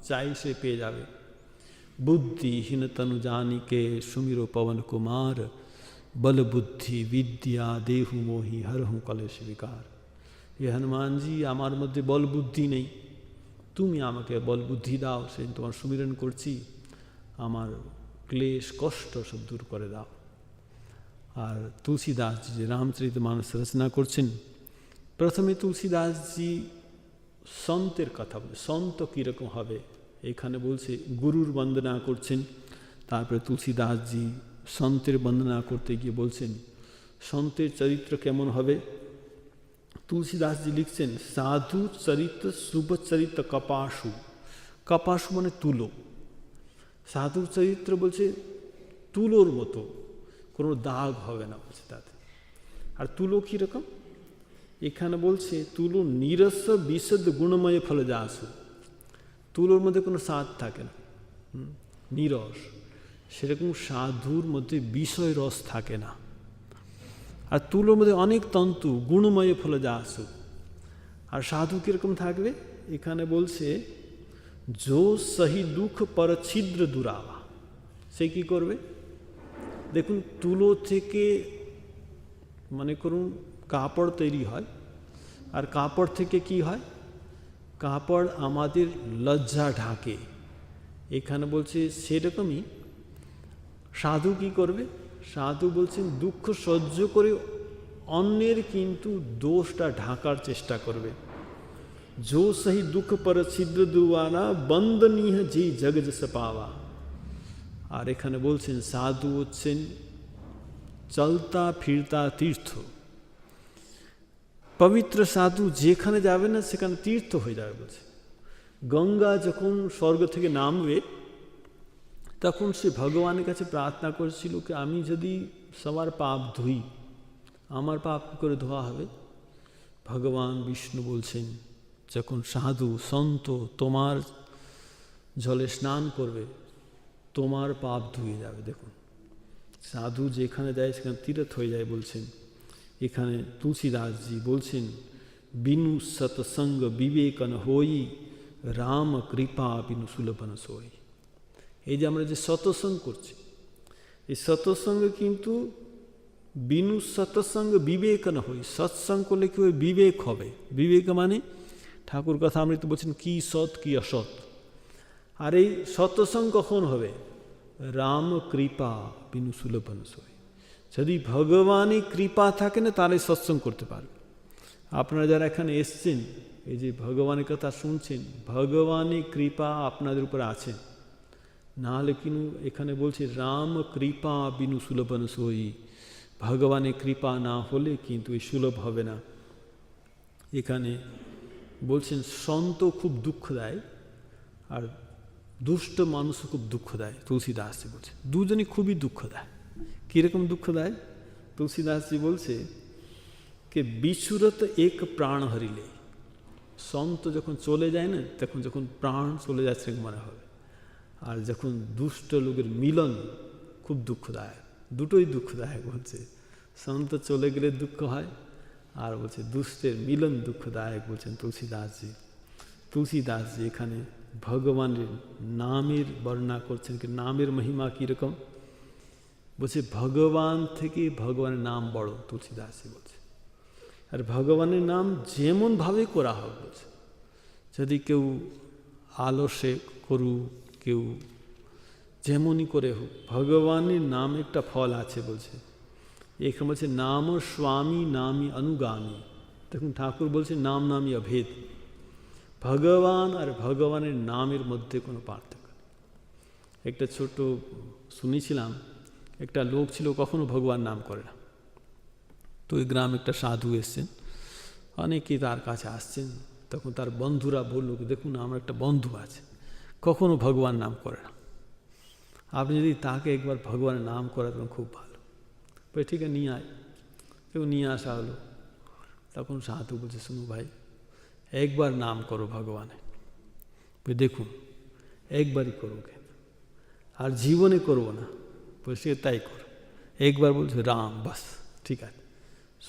চাই সে পেয়ে যাবে। বুদ্ধিহীন তনু জানিকে, সুমিরো পवन कुमार। बल बुद्धि विद्या देहु मोहि, हरहु कलेश विकार। ये हनुमान जी, আমার মধ্যে বল বুদ্ধি নেই, তুমি আমাকে বল বুদ্ধি দাও। সে তোমার সুমিরন করছি, আমার ক্লেশ কষ্ট সব দূর করে দাও। আর তুলসীদাসজি যে রামচরিতমানস রচনা করছেন, প্রথমে তুলসীদাসজি সন্তের কথা বলে। সন্ত কীরকম হবে এখানে বলছে, গুরুর বন্দনা করছেন। তারপরে তুলসীদাসজি সন্তের বন্দনা করতে গিয়ে বলছেন সন্তের চরিত্র কেমন হবে। তুলসীদাসজি লিখছেন সাধু চরিত্র শুভ চরিত্র কপাসু। কপাসু মানে তুলো। সাধুর চরিত্র বলছে তুলোর মতো, কোনো দাগ হবে না বলছে তাতে। আর তুলো কীরকম এখানে বলছে, তুলো নিরস বিশুদ্ধ গুণময় ফলে যাসু। তুলোর মধ্যে কোনো স্বাদ থাকে না, নিরস। সেরকম সাধুর মধ্যে বিষয় রস থাকে না। আর তুলোর মধ্যে অনেক তন্তু, গুণময় ফলে যাসু। আর সাধু কীরকম থাকবে এখানে বলছে, যো সহি দুঃখ পর ছিদ্র দুরাবা। সে কী করবে? দেখুন, তুলো থেকে মনে করুন কাপড় তৈরি হয়, আর কাপড় থেকে কি হয়? কাপড় আমাদের লজ্জা ঢাকে। এখানে বলছে সেরকমই সাধু কি করবে? সাধু বলছেন দুঃখ সহ্য করে অন্যের কিন্তু দোষটা ঢাকার চেষ্টা করবে। जो सही दुख पर छिद्र दुआना, बंदनीय जी जग जस पावा। আর এখানে বলছেন সাধু হচ্ছেন চলতা ফিরতা তীর্থ। পবিত্র সাধু যেখানে যাবে না সেখানে তীর্থ হয়ে যাবে বলছে। গঙ্গা যখন স্বর্গ থেকে নামবে তখন সে ভগবানের কাছে প্রার্থনা করেছিল কি আমি যদি সবার পাপ ধুই, আমার পাপ কী করে ধোয়া হবে? ভগবান বিষ্ণু বলছেন, যখন সাধু সন্ত তোমার জলে স্নান করবে তোমার পাপ ধুয়ে যাবে। দেখুন, সাধু যেখানে যায় সেখানে তীর্থ হয়ে যায় বলছেন। এখানে তুলসীদাসজি বলছেন, বিনু সৎসঙ্গ বিবেকন হই, রাম কৃপা বিনু সুলভন সই। এই যে আমরা যে সৎসঙ্গ করছি, এই সৎসঙ্গ কিন্তু বিনু সৎসঙ্গ বিবেকন হই। সৎসঙ্গ করলে কি ওই বিবেক হবে। বিবেক মানে ঠাকুর কথা আমৃত বলছেন কি সৎ কি অসৎ। আর এই সৎসঙ্গ কখন হবে? রাম কৃপা বিনু সুলভন সই। যদি ভগবানই কৃপা থাকে না তাহলে সৎসঙ্গ করতে পারবে। আপনারা যারা এখানে এসছেন, এই যে ভগবানের কথা শুনছেন, ভগবানের কৃপা আপনাদের উপর আছেন। নাহলে কিন্তু এখানে বলছে রাম কৃপা বিনু সুলভন সই। ভগবানের কৃপা না হলে কিন্তু এই সুলভ হবে না। এখানে বলছেন সন্ত খুব দুঃখ দেয় আর দুষ্ট মানুষও খুব দুঃখ দেয়। তুলসীদাসজি বলছে দুজনই খুবই দুঃখ দেয়। কীরকম দুঃখ দেয়? তুলসীদাসজি বলছে কে বিশুরত এক প্রাণ হরিলে। সন্ত যখন চলে যায় না, তখন যখন প্রাণ চলে যাচ্ছে মনে হবে। আর যখন দুষ্ট লোকের মিলন খুব দুঃখদায়ক, দুটোই দুঃখদায়ক। বলছে সন্ত চলে গেলে দুঃখ হয়, আর বলছে দুষ্টের মিলন দুঃখদায়ক বলছেন তুলসীদাসজি। তুলসীদাসজি এখানে ভগবানের নামের বর্ণনা করছেন, কি নামের মহিমা কীরকম। বলছে ভগবান থেকে ভগবানের নাম বড়। তুলসীদাসজি বলছে আর ভগবানের নাম যেমনভাবে করা হোক, বলছে যদি কেউ আলসে করুক, কেউ যেমনই করে হোক, ভগবানের নাম একটা ফল আছে। বলছে এখানে বলছে নাম স্বামী নামী অনুগামী। দেখুন ঠাকুর বলছে নাম নামী অভেদ। ভগবান আর ভগবানের নামের মধ্যে কোনো পার্থক্য নেই। একটা ছোট শুনেছিলাম, একটা লোক ছিল কখনো ভগবান নাম করে না। তো ওই গ্রামে একটা সাধু এসছেন, অনেকেই তার কাছে আসছেন। তখন তার বন্ধুরা বলল, দেখুন আমার একটা বন্ধু আছে কখনো ভগবান নাম করে না, আপনি যদি তাকে একবার ভগবানের নাম করাতেন খুব ভালো। বলে ঠিক আছে নিয়ে আয়। কেউ নিয়ে আসা হলো। তখন সাধু বলছে, শুনো ভাই, একবার নাম করো ভগবানে। দেখুন একবারই করো, আর জীবনে করবো না। বলছে তাই করো। একবার বলছে রাম, বাস ঠিক আছে।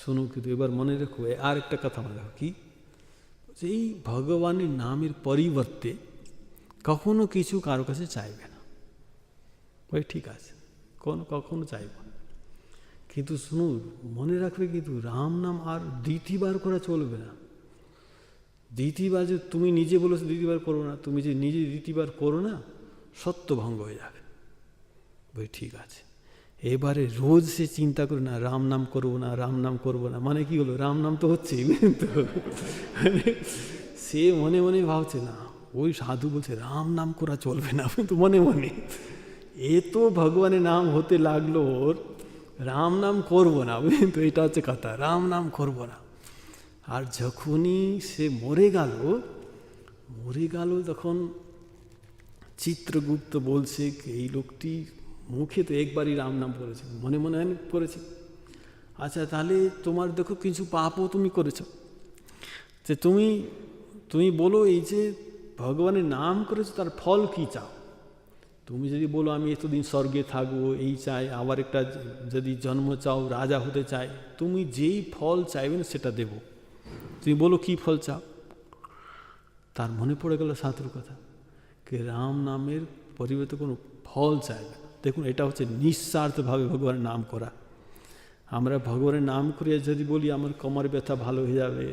শোনো কিন্তু এবার মনে রেখো, আর একটা কথা মনে রাখো, কি এই ভগবানের নামের পরিবর্তে কখনো কিছু কারো কাছে চাইবে না। ওই ঠিক আছে, কখনো চাইব না। কিন্তু শুনুন মনে রাখবে, কিন্তু রাম নাম আর দ্বিতীয়বার করা চলবে না। দ্বিতীয়বার যে তুমি নিজে বলেছো দ্বিতীয়বার করো না, তুমি যে নিজে দ্বিতীয়বার করো না, সত্যভঙ্গ হয়ে যাবে। বই ঠিক আছে। এবারে রোজ সে চিন্তা করে না রাম নাম করবো না, রাম নাম করবো না। মানে কি হলো, রাম নাম তো হচ্ছে। সে মনে মনে ভাবছে না, ওই সাধু বলছে রাম নাম করা চলবে না, কিন্তু মনে মনে এ তো ভগবানের নাম হতে লাগলো, ওর রাম নাম করবো না। কিন্তু এটা হচ্ছে কথা, রাম নাম করবো না। আর যখনই সে মরে গেল তখন চিত্রগুপ্ত বলছে এই লোকটি মুখে তো একবারই রাম নাম করেছে, মনে মনে করেছে। আচ্ছা তাহলে তোমার দেখো কিছু পাপও তুমি করেছ, যে তুমি বলো এই যে ভগবানের নাম করেছো তার ফল কি চাও। তুমি যদি বলো আমি এতদিন স্বর্গে থাকবো এই চাই, আবার একটা যদি জন্ম চাও রাজা হতে চাই, তুমি যেই ফল চাইবেন সেটা দেব। তুমি বলো কি ফল চাও। তার মনে পড়ে গেল সাধুর কথা, যে রাম নামের পরিবর্তে কোনো ফল চাইবে। দেখুন এটা হচ্ছে নিঃস্বার্থভাবে ভগবানের নাম করা। আমরা ভগবানের নাম করিয়া যদি বলি আমার কোমর ব্যথা ভালো হয়ে যাবে,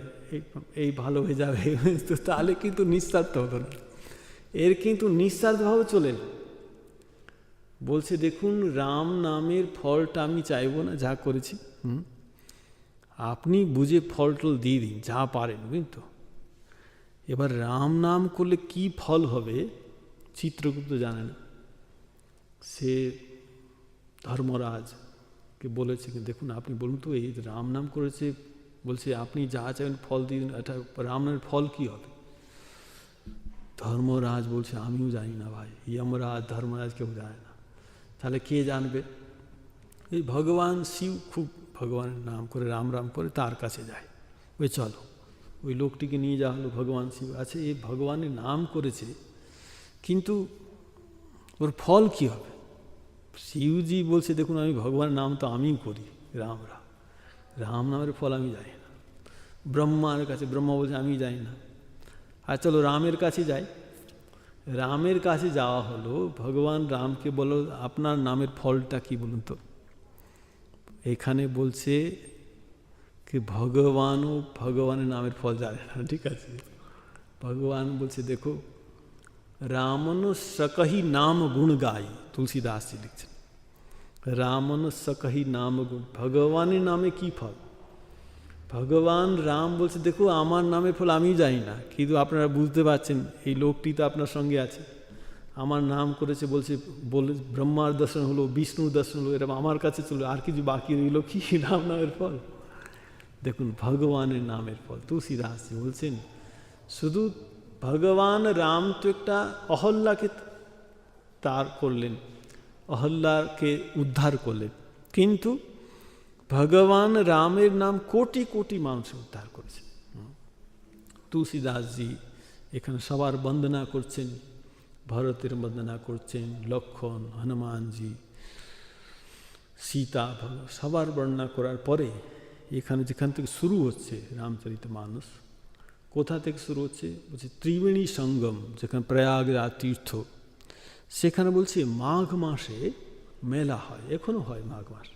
এই ভালো হয়ে যাবে, তো তাহলে কিন্তু নিঃস্বার্থ হতো না। এর কিন্তু নিঃস্বার্থভাবে চলে বলছে দেখুন রাম নামের ফলটা আমি চাইবো না, যা করেছি আপনি বুঝে ফলটল দিয়ে দিন যা পারেন, বুঝলেন তো। এবার রাম নাম করলে কি ফল হবে চিত্রগুপ্ত জানে না। সে ধর্মরাজকে বলেছে দেখুন আপনি বলুন তো এই রাম নাম করেছে, বলছে আপনি যা চাইবেন ফল দিয়ে দিন, এটা রাম নামের ফল কি হবে। ধর্মরাজ বলছে আমিও জানি না ভাই, যমরাজ ধর্মরাজ কেউ জানে না। তাহলে কে জানবে। এই ভগবান শিব খুব ভগবানের নাম করে রাম রাম করে তার কাছে যায়। ওই চলো ওই লোকটিকে নিয়ে যাওয়া হলো ভগবান শিব। আচ্ছা, এই ভগবানের নাম করেছে, কিন্তু ওর ফল কী হবে? শিবজি বলছে, দেখুন আমি ভগবানের নাম তো আমিই করি, রাম রাম, রাম নামের ফল আমি জানি না। ব্রহ্মার কাছে, ব্রহ্মা বলছে আমি জানি না। আর চলো রামের কাছে যাই। রামের কাছে যাওয়া হলো, ভগবান রামকে বলো আপনার নামের ফলটা কি বলুন তো। এখানে বলছে কি ভগবানও ভগবানের নামের ফল জানে না, ঠিক আছে। ভগবান বলছে দেখো, রামন सकहि नाम गुण गाई, তুলসীদাস জি লিখছেন, রামন सकहि नाम गुण, ভগবানের নামে কি ফল? ভগবান রাম বলছে দেখো আমার নামের ফল আমি জানি না, কিন্তু আপনারা বুঝতে পারছেন এই লোকটি তো আপনার সঙ্গে আছে, আমার নাম করেছে, বলছে বলে ব্রহ্মার দর্শন হলো, বিষ্ণুর দর্শন হলো, এরকম আমার কাছে চলো, আর কিছু বাকি রইল কি? রাম নামের ফল। দেখুন ভগবানের নামের ফল। তুলসীদাস জি বলছেন শুধু ভগবান রাম তো একটা অহল্যাকে তার করলেন, অহল্যাকে উদ্ধার করলেন, কিন্তু ভগবান রামের নাম কোটি কোটি মানুষ উদ্ধার করেছে। তুলসীদাস জি এখানে সবার বন্দনা করছেন, ভরতের বন্দনা করছেন, লক্ষণ, হনুমানজি, সীতা, সবার বর্ণনা করার পরে এখানে যেখান থেকে শুরু হচ্ছে রামচরিতমানস, কোথা থেকে শুরু হচ্ছে বলছে ত্রিবেণী সঙ্গম, যেখানে প্রয়াগরাজ তীর্থ, সেখানে বলছে মাঘ মাসে মেলা হয়, এখনও হয় মাঘ মাস।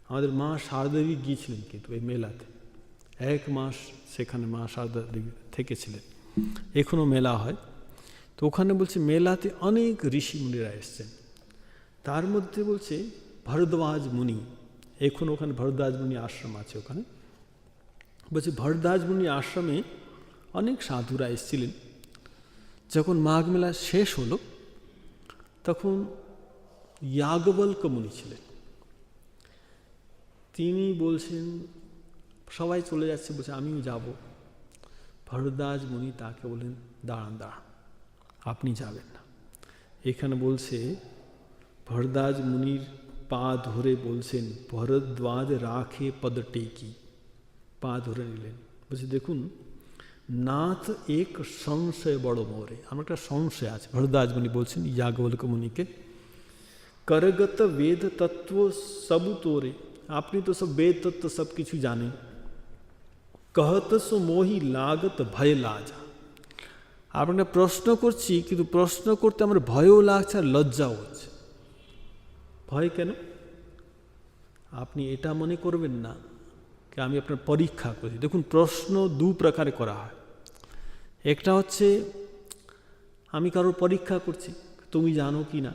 আমাদের মা শারদা দেবী গিয়েছিলেন কিন্তু এই মেলাতে, 1 মাস সেখানে মা শারদা দেবী থেকেছিলেন, এখনও মেলা হয়। তো ওখানে বলছে মেলাতে অনেক ঋষি মুনিরা এসছেন, তার মধ্যে বলছে ভরদ্বাজ মুনি, এখন ওখানে ভরদ্বাজ মুনি আশ্রম আছে ওখানে, বলছে ভরদ্বাজ মুনি আশ্রমে অনেক সাধুরা এসেছিলেন। যখন মাঘ মেলা শেষ হলো তখন याज्ञवल्क মুনি ছিলেন, তিনি বলছেন সবাই চলে যাচ্ছে, বলছে আমিও যাব। ভরদ্বাজ মুনি তাকে বলেন দাঁড়ান দাঁড়ান, আপনি যাবেন না। এখানে বলছে ভরদ্বাজ মুনির পা ধরে বলছেন, ভরদ্বাজ রাখে পদ টেকি, পা ধরে নিলেন, বলছে দেখুন নাথ এক সংশয় বড় মোরে, আমার একটা সংশয় আছে। ভরদ্বাজ মুনি বলছেন याज्ञवल्क মুনিকে, करगत वेद तत्व सब तोरे, আপনি তো সব বেদ তত্ত্ব সব কিছু জানেন, कहत सो मोहि लागत भय लाजा, আপনাকে প্রশ্ন করছি কিন্তু প্রশ্ন করতে আমার ভয়ও লাগছে আর লজ্জাও হচ্ছে। ভয় কেন? আপনি এটা মনে করবেন না কি আমি আপনার পরীক্ষা করি। দেখুন প্রশ্ন 2 প্রকারে করা হয়, একটা হচ্ছে আমি কারোর পরীক্ষা করছি তুমি জানো কি না,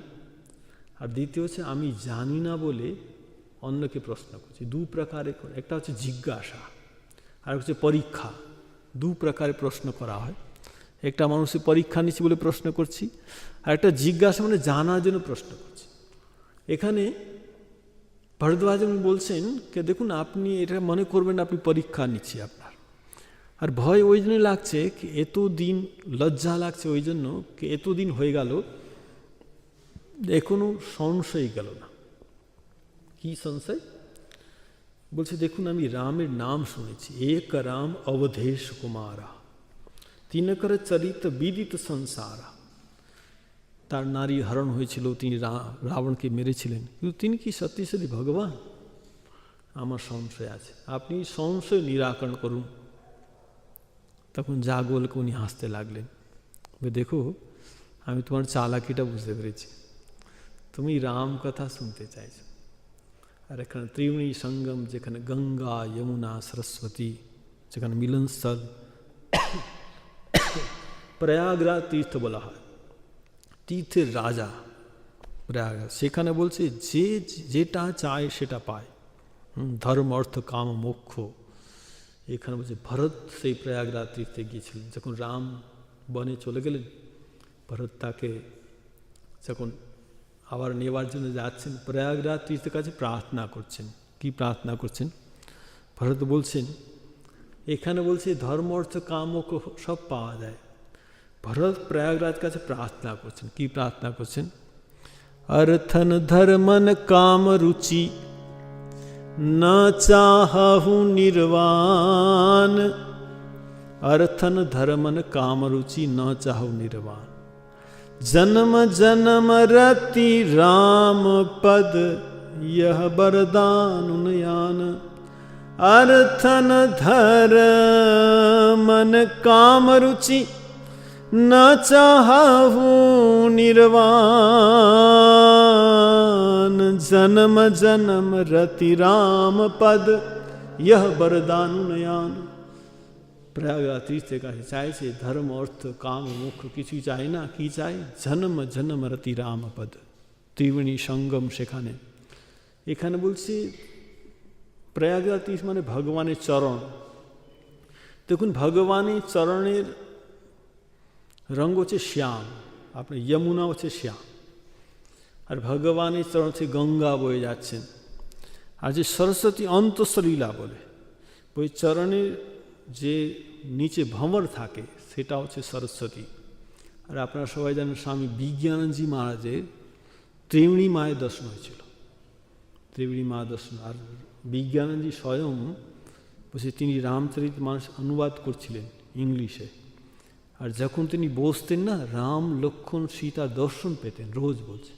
আর দ্বিতীয় হচ্ছে আমি জানি না বলে অন্যকে প্রশ্ন করছি। 2 প্রকারে, একটা হচ্ছে জিজ্ঞাসা আর হচ্ছে পরীক্ষা, 2 প্রকারে প্রশ্ন করা হয়। একটা মানুষের পরীক্ষা নিচ্ছি বলে প্রশ্ন করছি, আর একটা জিজ্ঞাসা মানে জানার জন্য প্রশ্ন করছি। এখানে ভরদ্বাজ বলছেন কে দেখুন আপনি এটা মনে করবেন আপনি পরীক্ষা নিচ্ছি আপনার, আর ভয় ওই জন্য লাগছে কি এতদিন, লজ্জা লাগছে ওই জন্য কি এতদিন হয়ে গেল এখনো সংশয় গেল না। কি সংশয়? বলছে দেখুন আমি রামের নাম শুনেছি, এক রাম অবধেশ কুমারা, তিনকর চরিত বিদিত সংসারা, তার নারী হরণ হয়েছিল, তিনি রাবণকে মেরেছিলেন, কিন্তু তিনি কি সত্যি সত্যি ভগবান? আমার সংশয় আছে, আপনি সংশয় নিরাকরণ করুন। তখন याज्ञवल्क উনি হাসতে লাগলেন, দেখো আমি তোমার চালাকিটা বুঝতে পেরেছি, তুমি রাম কথা শুনতে চাইছো, আর এখানে ত্রিবেণী সঙ্গম, যেখানে গঙ্গা যমুনা সরস্বতী, যেখানে মিলনস্থল, প্রয়াগরাজ তীর্থ বলা হয়, তীর্থের রাজা প্রয়াগরাজ, সেখানে বলছে যে যেটা চায় সেটা পায়, ধর্ম অর্থ কাম মোক্ষ। এখানে বলছে ভরত সেই প্রয়াগরাজ তীর্থে গিয়েছিলেন, যখন রাম বনে চলে গেলেন, ভরত তাকে যখন আবার নেওয়ার জন্য যাচ্ছেন, প্রয়াগরাজ তীর্থের কাছে প্রার্থনা করছেন। কি প্রার্থনা করছেন? ভরত বলছেন এখানে বলছে ধর্ম অর্থ কাম মোক্ষ সব পাওয়া যায়, ভরত প্রয়াগরাজ কাছে প্রার্থনা করছেন। কি প্রার্থনা করছেন? अर्थन धर्मन काम रुचि न चाहु निर्वाण अर्थन धर्मन काम रुचि न चाहो निर्वाण। जन्म जन्म रति राम पद यह वरदान उनयान। अर्थन धर्मन काम रुचि न चाहु निर्वाण। जन्म जन्म रति राम पद यह वरदान उनयान। प्रयागराज तीर्थे কাছে চাইছে ধর্ম অর্থ কাম মোক্ষ কিছুই চাই না, কি চাই? জন্ম জন্ম রতি রাম পদ, ত্রিবেণী সঙ্গম সেখানে। এখানে বলছি প্রয়াগরাজ তীর্থ মানে ভগবানের চরণ। দেখুন ভগবানের চরণের রঙ হচ্ছে শ্যাম, আপনার যমুনা হচ্ছে শ্যাম, আর ভগবানের চরণ হচ্ছে গঙ্গা বয়ে যাচ্ছেন। আর যে সরস্বতী অন্তঃসলীলা বলে, ওই চরণের যে নিচে ভঁমর থাকে সেটা হচ্ছে সরস্বতী। আর আপনারা সবাই জানেন স্বামী বিজ্ঞানন্দজি মহারাজের ত্রিবেণী মায়ের দর্শন হয়েছিল, ত্রিবেণী মা দর্শন। আর বিজ্ঞানন্দজি স্বয়ং বসে তিনি রামচরিতমানস অনুবাদ করছিলেন ইংলিশে। আর যখন তিনি বসতেন না, রাম লক্ষ্মণ সীতার দর্শন পেতেন রোজ বলছে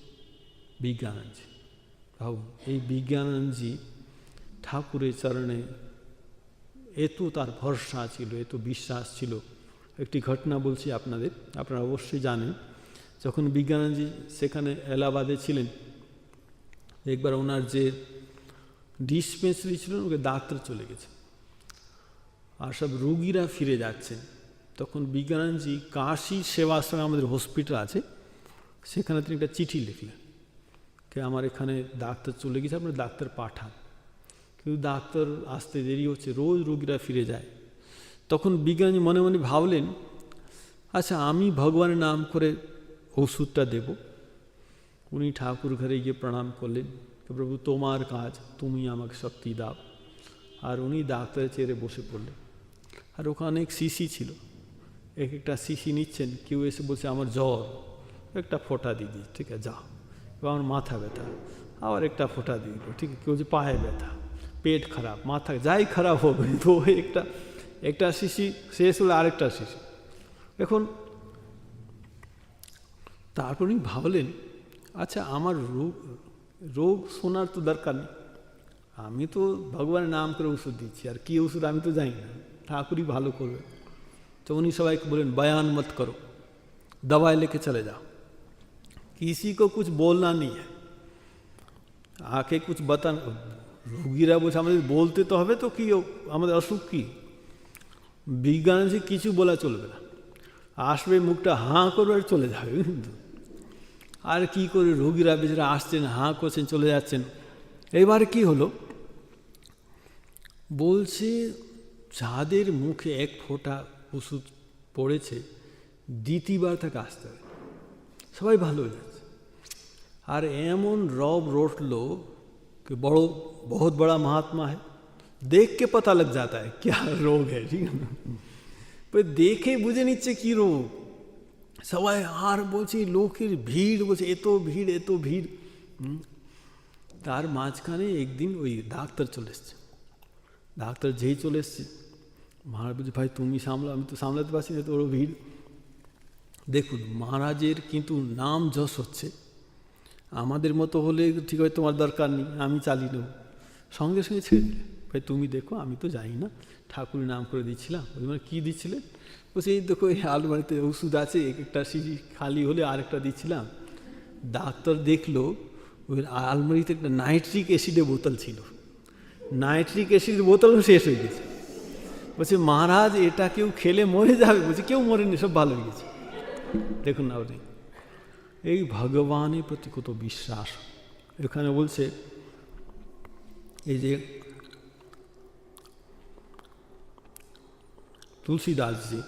বিজ্ঞানন্দজি। ভাবুন এই বিজ্ঞানন্দজি ঠাকুরের চরণে এত তার ভরসা ছিল, এত বিশ্বাস ছিল। একটি ঘটনা বলছি আপনাদের, আপনারা অবশ্যই জানেন। যখন বিজ্ঞানন্দজি সেখানে এলাহাবাদে ছিলেন, একবার ওনার যে ডিসপেন্সারি ছিল ওকে ডাক্তার চলে গেছে, আর সব রুগীরা ফিরে যাচ্ছেন। তখন বিজ্ঞানন্দজি কাশী সেবাশ্রমে আমাদের হসপিটাল আছে, সেখানে তিনি একটা চিঠি লিখলেন কে আমার এখানে ডাক্তার চলে গেছে, আপনার ডাক্তার পাঠান। কিন্তু ডাক্তার আসতে দেরি হচ্ছে, রোজ রোগীরা ফিরে যায়। তখন বিজ্ঞানী মনে মনে ভাবলেন, আচ্ছা আমি ভগবানের নাম করে ওষুধটা দেব। উনি ঠাকুর ঘরে গিয়ে প্রণাম করলেন, প্রভু তোমার কাজ, তুমি আমাকে শক্তি দাও। আর উনি ডাক্তারের চেয়ারে বসে পড়লেন। আর ওখানে অনেক শিশি ছিল, এক একটা শিশি নিচ্ছেন। কেউ এসে বলছে আমার জ্বর, একটা ফোঁটা দিয়ে দিই, ঠিক আছে যাও। এবার আমার মাথা ব্যথা, আবার একটা ফোঁটা দিয়ে দিল, ঠিক আছে। কেউ যে পায়ে ব্যথা, পেট খারাপ, মাথা যাই খারাপ হবে, তো একটা শিশি শেষ হলে আরেকটা শিশি। এখন তারপর উনি ভাবলেন, আচ্ছা আমার রোগ শোনার তো দরকার নেই, আমি তো ভগবানের নাম করে ওষুধ দিচ্ছি, আর কী ওষুধ আমি তো জানি না, ঠাকুরই ভালো করবে। তো উনি সবাইকে বলেন बयान मत करो, दवाई लेके चले जाओ, किसी को कुछ बोलना नहीं है, आके कुछ बता। রোগীরা বলছে আমাদের বলতে তো হবে, তো কী আমাদের অসুখ কী? বিজ্ঞানজি কিছু বলা চলবে না, আসবে মুখটা হাঁ করবে আর চলে যাবে। কিন্তু আর কি করে রোগীরা বেচারা আসছেন, হাঁ করছেন, চলে যাচ্ছেন। এবারে কি হলো, বলছে যাদের মুখে এক ফোঁটা ওষুধ পড়েছে দ্বিতীয়বার তাকে আসতে হবে, সবাই ভালো হয়ে যাচ্ছে। আর এমন রব রটলো कि बहुत बड़ा महात्मा है, देख के पता लग जाता है क्या रोग है, ठीक है ना। पर देखे बुझे নিচ্ছে কি রোগ, সবাই আর বলছে লোকের ভিড়, বলছে এত ভিড়। তার মাঝখানে একদিন ওই ডাক্তার চলে এসছে। ডাক্তার যেই চলে এসছে, মহারাজ বলছে ভাই তুমি সামলাও, আমি তো সামলাতে পারছি না, তো ওর ভিড়। দেখুন মহারাজের কিন্তু নাম যশ হচ্ছে, আমাদের মতো হলে ঠিক হয় তোমার দরকার নেই, আমি চালিয়ে নেব, সঙ্গে সঙ্গে ছেড়ে দিলে। ভাই তুমি দেখো, আমি তো জানি না, ঠাকুরের নাম করে দিচ্ছিলাম। ওই মানে কী দিচ্ছিলেন? বলছে এই দেখো এই আলমারিতে ওষুধ আছে, একটা শিশি খালি হলে আরেকটা দিচ্ছিলাম। ডাক্তার দেখলো ওই আলমারিতে একটা নাইট্রিক অ্যাসিডের বোতল ছিল, নাইট্রিক অ্যাসিডের বোতলও শেষ হয়ে গেছে। বলছে মহারাজ এটা কেউ খেলে মরে যাবে। বলছে কেউ মরেনি, সব ভালো হয়ে গেছে। দেখুন না আপনি এই ভগবানের প্রতি কত বিশ্বাস। এখানে বলছে এই যে তুলসীদাসজি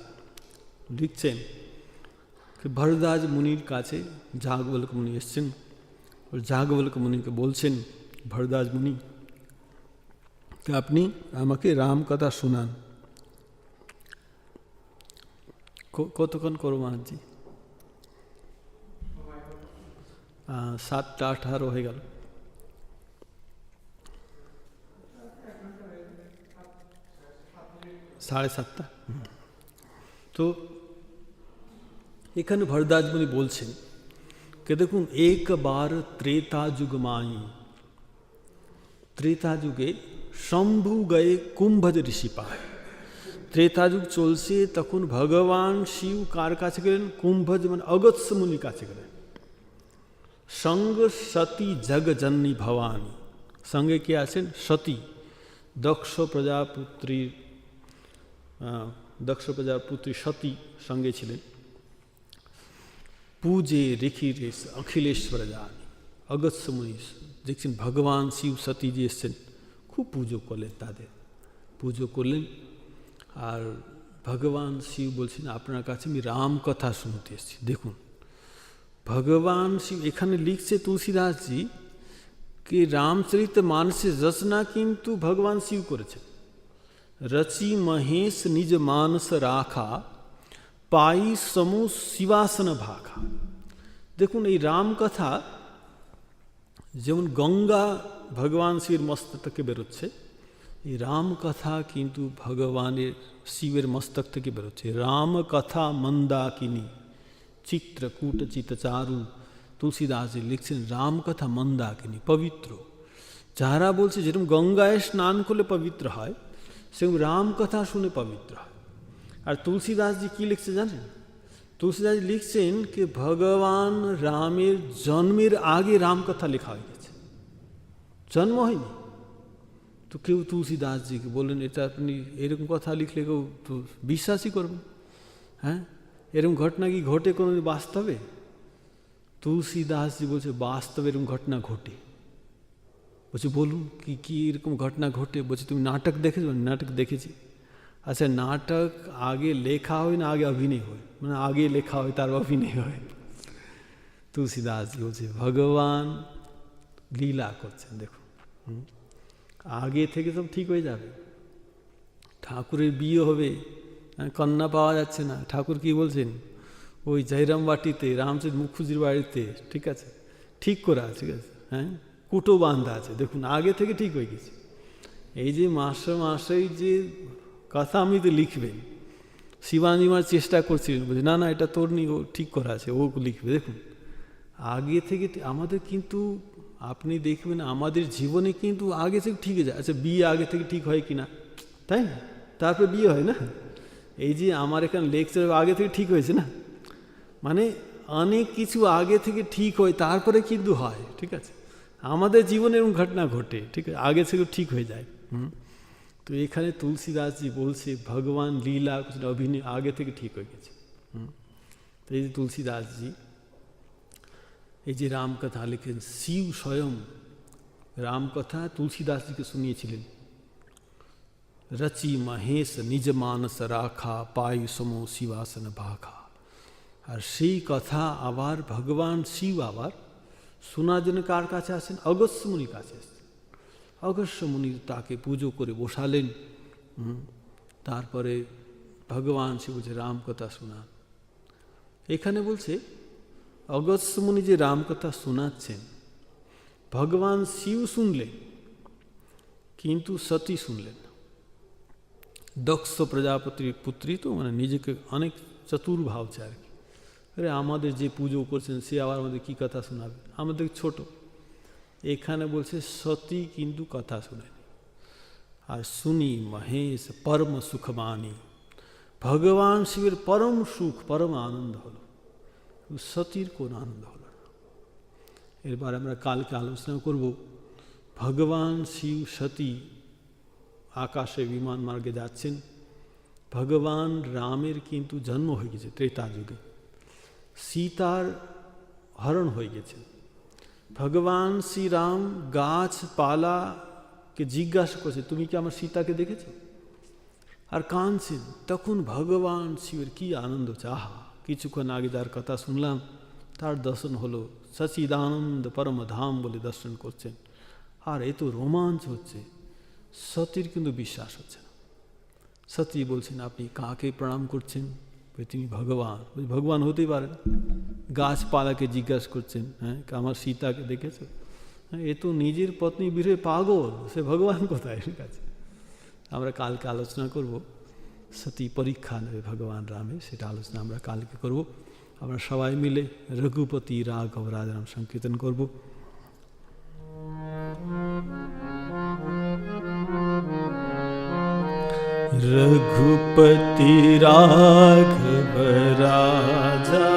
লিখছেন ভরদ্বাজ মুনির কাছে যাজ্ঞবল্ক মুনি এসছেন, और যাজ্ঞবল্ক মুনিকে বলছেন ভরদ্বাজ মুনি আপনি আমাকে রাম কথা শোনান। কতক্ষণ করো মহারাজজি? 7টা 18 হয়ে গেল। সাড়ে 7টা। তো এখানে ভরদ্বাজ মুনি বলছেন কে দেখুন, একবার ত্রেতা যুগ মাই, ত্রেতা যুগে শম্ভু গয়ে কুম্ভজ ঋষি পায়। ত্রেতা যুগ চলছে, তখন ভগবান শিব কার কাছে গেলেন? কুম্ভজ মানে অগস্ত্য মুনির কাছে গেলেন। সঙ্গ সতী জগজননী ভবানী, সঙ্গে কে আছেন? সতী, দক্ষ প্রজাপুত্রী সতী সঙ্গে ছিলেন। পূজে ঋষিরেশ অখিলেশ্বর জানি, অগস্ত্য মুনি দেখছেন ভগবান শিব সতীজি এসছেন, খুব পুজো করলেন, তাদের পুজো করলেন। আর ভগবান শিব বলছেন আপনার কাছে আমি রাম কথা শুনতে এসেছি। দেখুন ভগবান শিব এখানে লিখছে তুলসীদাসজি कि रामचरित मानस रचना किंतु भगवान शिव करेছেন। रचि महेश निज मानस राखा, पाई समू शिवासन भाखा। দেখুন এই রাম কথা যেমন গঙ্গা ভগবান শিবের মস্তক থেকে বেরোচ্ছে, এই রাম কথা কিন্তু ভগবানের শিবের মস্তক থেকে বেরোচ্ছে। রাম কথা মন্দাকিনী চিত্রকূট চিতচারু, তুলসীদাসজি লিখছেন রাম কথা মন্দাকিনী পবিত্র। যারা বলছে যেরকম গঙ্গায় স্নান করলে পবিত্র হয়, সেরকম রাম কথা শুনে পবিত্র হয়। আর তুলসীদাসজি কী লিখছে জানেন? তুলসীদাসজি লিখছেন कि ভগবান রামের জন্মের আগে রাম কথা লেখা হয়ে গেছে, জন্ম হয়নি। তো কেউ তুলসীদাসজিকে বললেন এটা আপনি এরকম কথা লিখলে কেউ তো বিশ্বাসই করবেন? হ্যাঁ, এরকম ঘটনা কি ঘটে কোনো বাস্তবে? তুলসীদাসজি বলছে বাস্তবে এরকম ঘটনা ঘটে। বলছে বলুন কি কি এরকম ঘটনা ঘটে? বলছে তুমি নাটক দেখেছো? নাটক দেখেছি। আচ্ছা নাটক আগে লেখা হয় না আগে অভিনয় হয়? মানে আগে লেখা হয় তার অভিনয় হয়। তুলসীদাসজি বলছে ভগবান লীলা করছেন। দেখুন আগে থেকে সব ঠিক হয়ে যাবে। ঠাকুরের বিয়ে হবে, কন্যা পাওয়া যাচ্ছে না, ঠাকুর কি বলছেন? ওই জয়রাম বাটিতে রামচন্দ্র মুখুজির বাড়িতে ঠিক আছে, ঠিক করা আছে, ঠিক আছে, হ্যাঁ কুটো বাঁধা আছে। দেখুন আগে থেকে ঠিক হয়ে গেছে। এই যে মাসেই যে কথা আমি তো লিখবেন, শিবানী মার চেষ্টা করছিলেন, বলছে না না এটা তোর নি, ও ঠিক করা আছে, ও লিখবে। দেখুন আগে থেকে আমাদের কিন্তু আপনি দেখবেন আমাদের জীবনে কিন্তু আগে থেকে ঠিক হয়ে যায়। আচ্ছা বিয়ে আগে থেকে ঠিক হয় কি না, তাই না? তারপরে বিয়ে হয় না? এই যে আমার এখানে লেকচার আগে থেকে ঠিক হয়েছে না, মানে অনেক কিছু আগে থেকে ঠিক হয় তারপরে কিন্তু হয়, ঠিক আছে? আমাদের জীবনে এরকম ঘটনা ঘটে, ঠিক আছে, আগে থেকে ঠিক হয়ে যায়। তো এখানে তুলসীদাসজি বলছে ভগবান লীলা অভিনয় আগে থেকে ঠিক হয়ে গেছে। তো এই যে তুলসীদাসজি এই যে রামকথা লিখেন, শিব স্বয়ং রামকথা তুলসীদাসজিকে শুনিয়েছিলেন। রচি মহেশ নিজ মানস রাখা, পাই সমো শিবাসন ভাখা। আর সেই কথা আবার ভগবান শিব আবার শোনার জন্য কার কাছে আসেন? অগস্ত্য মুনির কাছে আসেন। অগস্ত্য মুনি তাকে পুজো করে বসালেন। তারপরে ভগবান শিব বলছে রামকথা শোনান। এখানে বলছে অগস্ত্য মুনি যে রামকথা শোনাচ্ছেন, ভগবান শিব শুনলেন কিন্তু সতী শুনলেন না। দক্ষ প্রজাপতির পুত্রী তো মানে নিজেকে অনেক চতুর ভাবছে আর কি। আরে আমাদের যে পুজো করছেন সে আবার আমাদের কী কথা শোনাবে, আমাদের ছোট। এখানে বলছে সতী কিন্তু কথা শুনেনি। আর শুনি মহেশ পরম সুখবাণী, ভগবান শিবের পরম সুখ পরম আনন্দ হলো, সতীর কোন আনন্দ হলো না। এরপর আমরা কালকে আলোচনা করব ভগবান শিব সতী আকাশে বিমান মার্গে যাচ্ছেন। ভগবান রামের কিন্তু জন্ম হয়ে গেছে ত্রেতা যুগে, সীতার হরণ হয়ে গেছে। ভগবান শ্রীরাম গাছপালাকে জিজ্ঞাসা করছে তুমি কি আমার সীতাকে দেখেছ? আর কাঁদছেন। তখন ভগবান শিবের কি আনন্দ হচ্ছে, আহা কিছুক্ষণ আগে যার কথা শুনলাম তার দর্শন হলো, সচিদানন্দ পরম ধাম বলে দর্শন করছেন। আর এত রোমাঞ্চ হচ্ছে, সতীর কিন্তু বিশ্বাস হচ্ছে না। সতী বলছেন আপনি কাকে প্রণাম করছেন? তুমি ভগবান। ভগবান হতেই পারেন, গাছপালাকে জিজ্ঞাসা করছেন হ্যাঁ আমার সীতাকে দেখেছ? হ্যাঁ এ তো নিজের পত্নী বিরহে পাগল, সে ভগবান কোথায়? ঠিক আছে, আমরা কালকে আলোচনা করব সতী পরীক্ষা নেবে ভগবান রামে, সেটা আলোচনা আমরা কালকে করব। আমরা সবাই মিলে রঘুপতি রাঘব রাজা নাম সংকীর্তন করব। रघुपति राघव राजा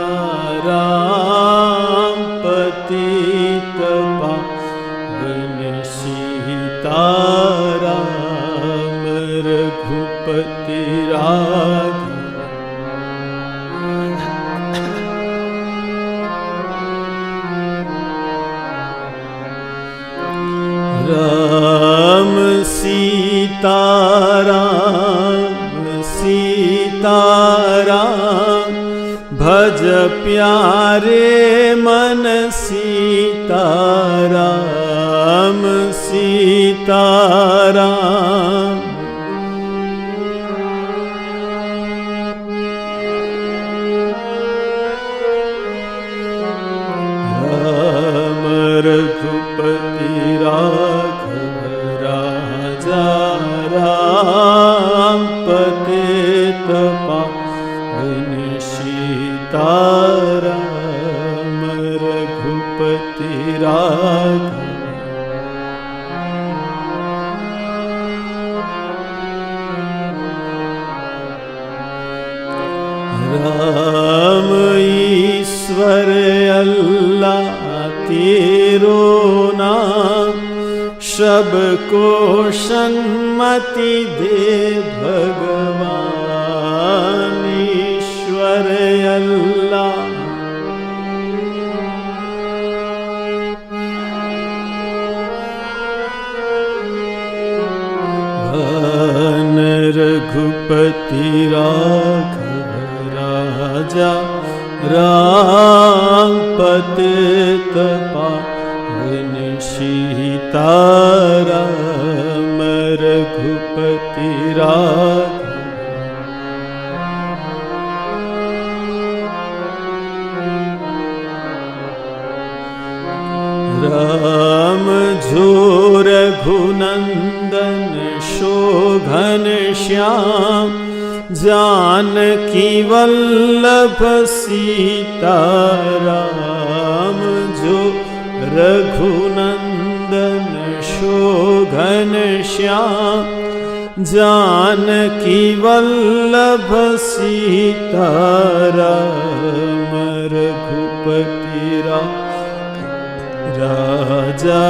राम पतित पावन सीताराम। रघुपति राघव राम सीताराम सीताराम भज प्यारे मन सीताराम सीताराम। राम रघुपति राघव राजा राम पतित पावन सीताराम। रघुपति राघव राम ईश्वर अल्लाह तेरो नाम, सबको सन्मति दे भगवान। ईश्वर अल्लाह भगवान। रघुपति राघव राजा राम पतित पावन सीताराम। रघुपति राघव राम जो रघुनंदन शोभन श्याम, जानकी वल्लभ सीताराम। जो रघुनंदन शोभन श्याम, जानकी वल्लभ सीताराम। रघुपति राजा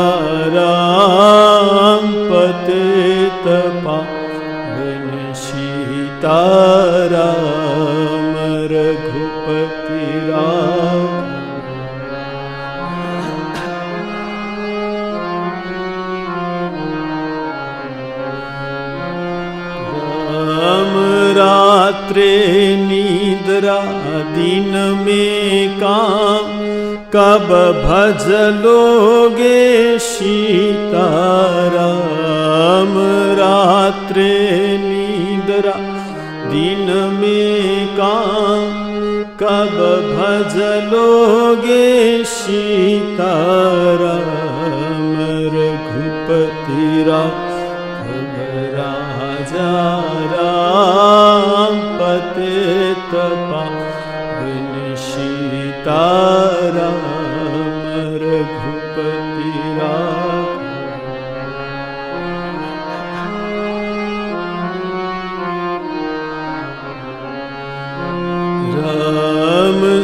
राम पतित पावन सीताराम। रघुपति राम रात्रे निद्रा दिन में काम, कब भज लोगे सीताराम। रात्रे निद्रा दिन में काम, कब भज लोगे सीताराम। रघुपति राघव राजा राम पतित पावन सीताराम। रघुपति राम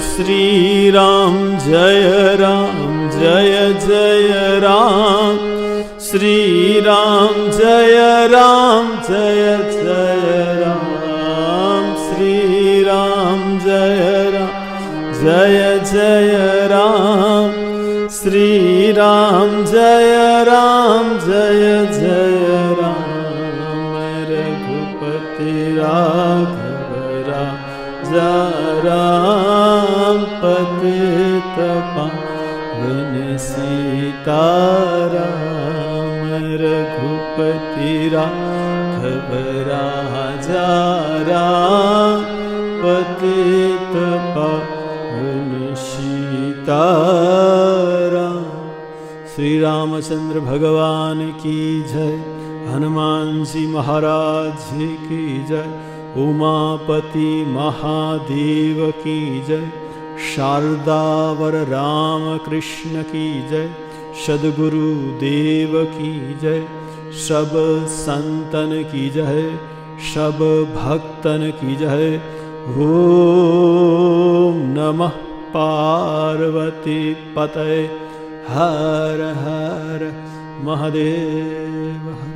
श्री राम जय जय राम। श्री राम जय जय राम। श्री राम जय जय राम। श्री राम जय जय राम। रघुपति राघव राजा राम पतित पावन सीताराम। रघुपति राघव राजा राम पतित पावन सीताराम। श्री रामचंद्र भगवान की जय, हनुमान जी महाराज की जय, उमापति महादेव की जय, शारदावर राम कृष्ण की जय, सद्गुरु देव की जय, सब संतन की जय, सब भक्तन की जय। ओम नमः पार्वती पतये, हर हर महादेव।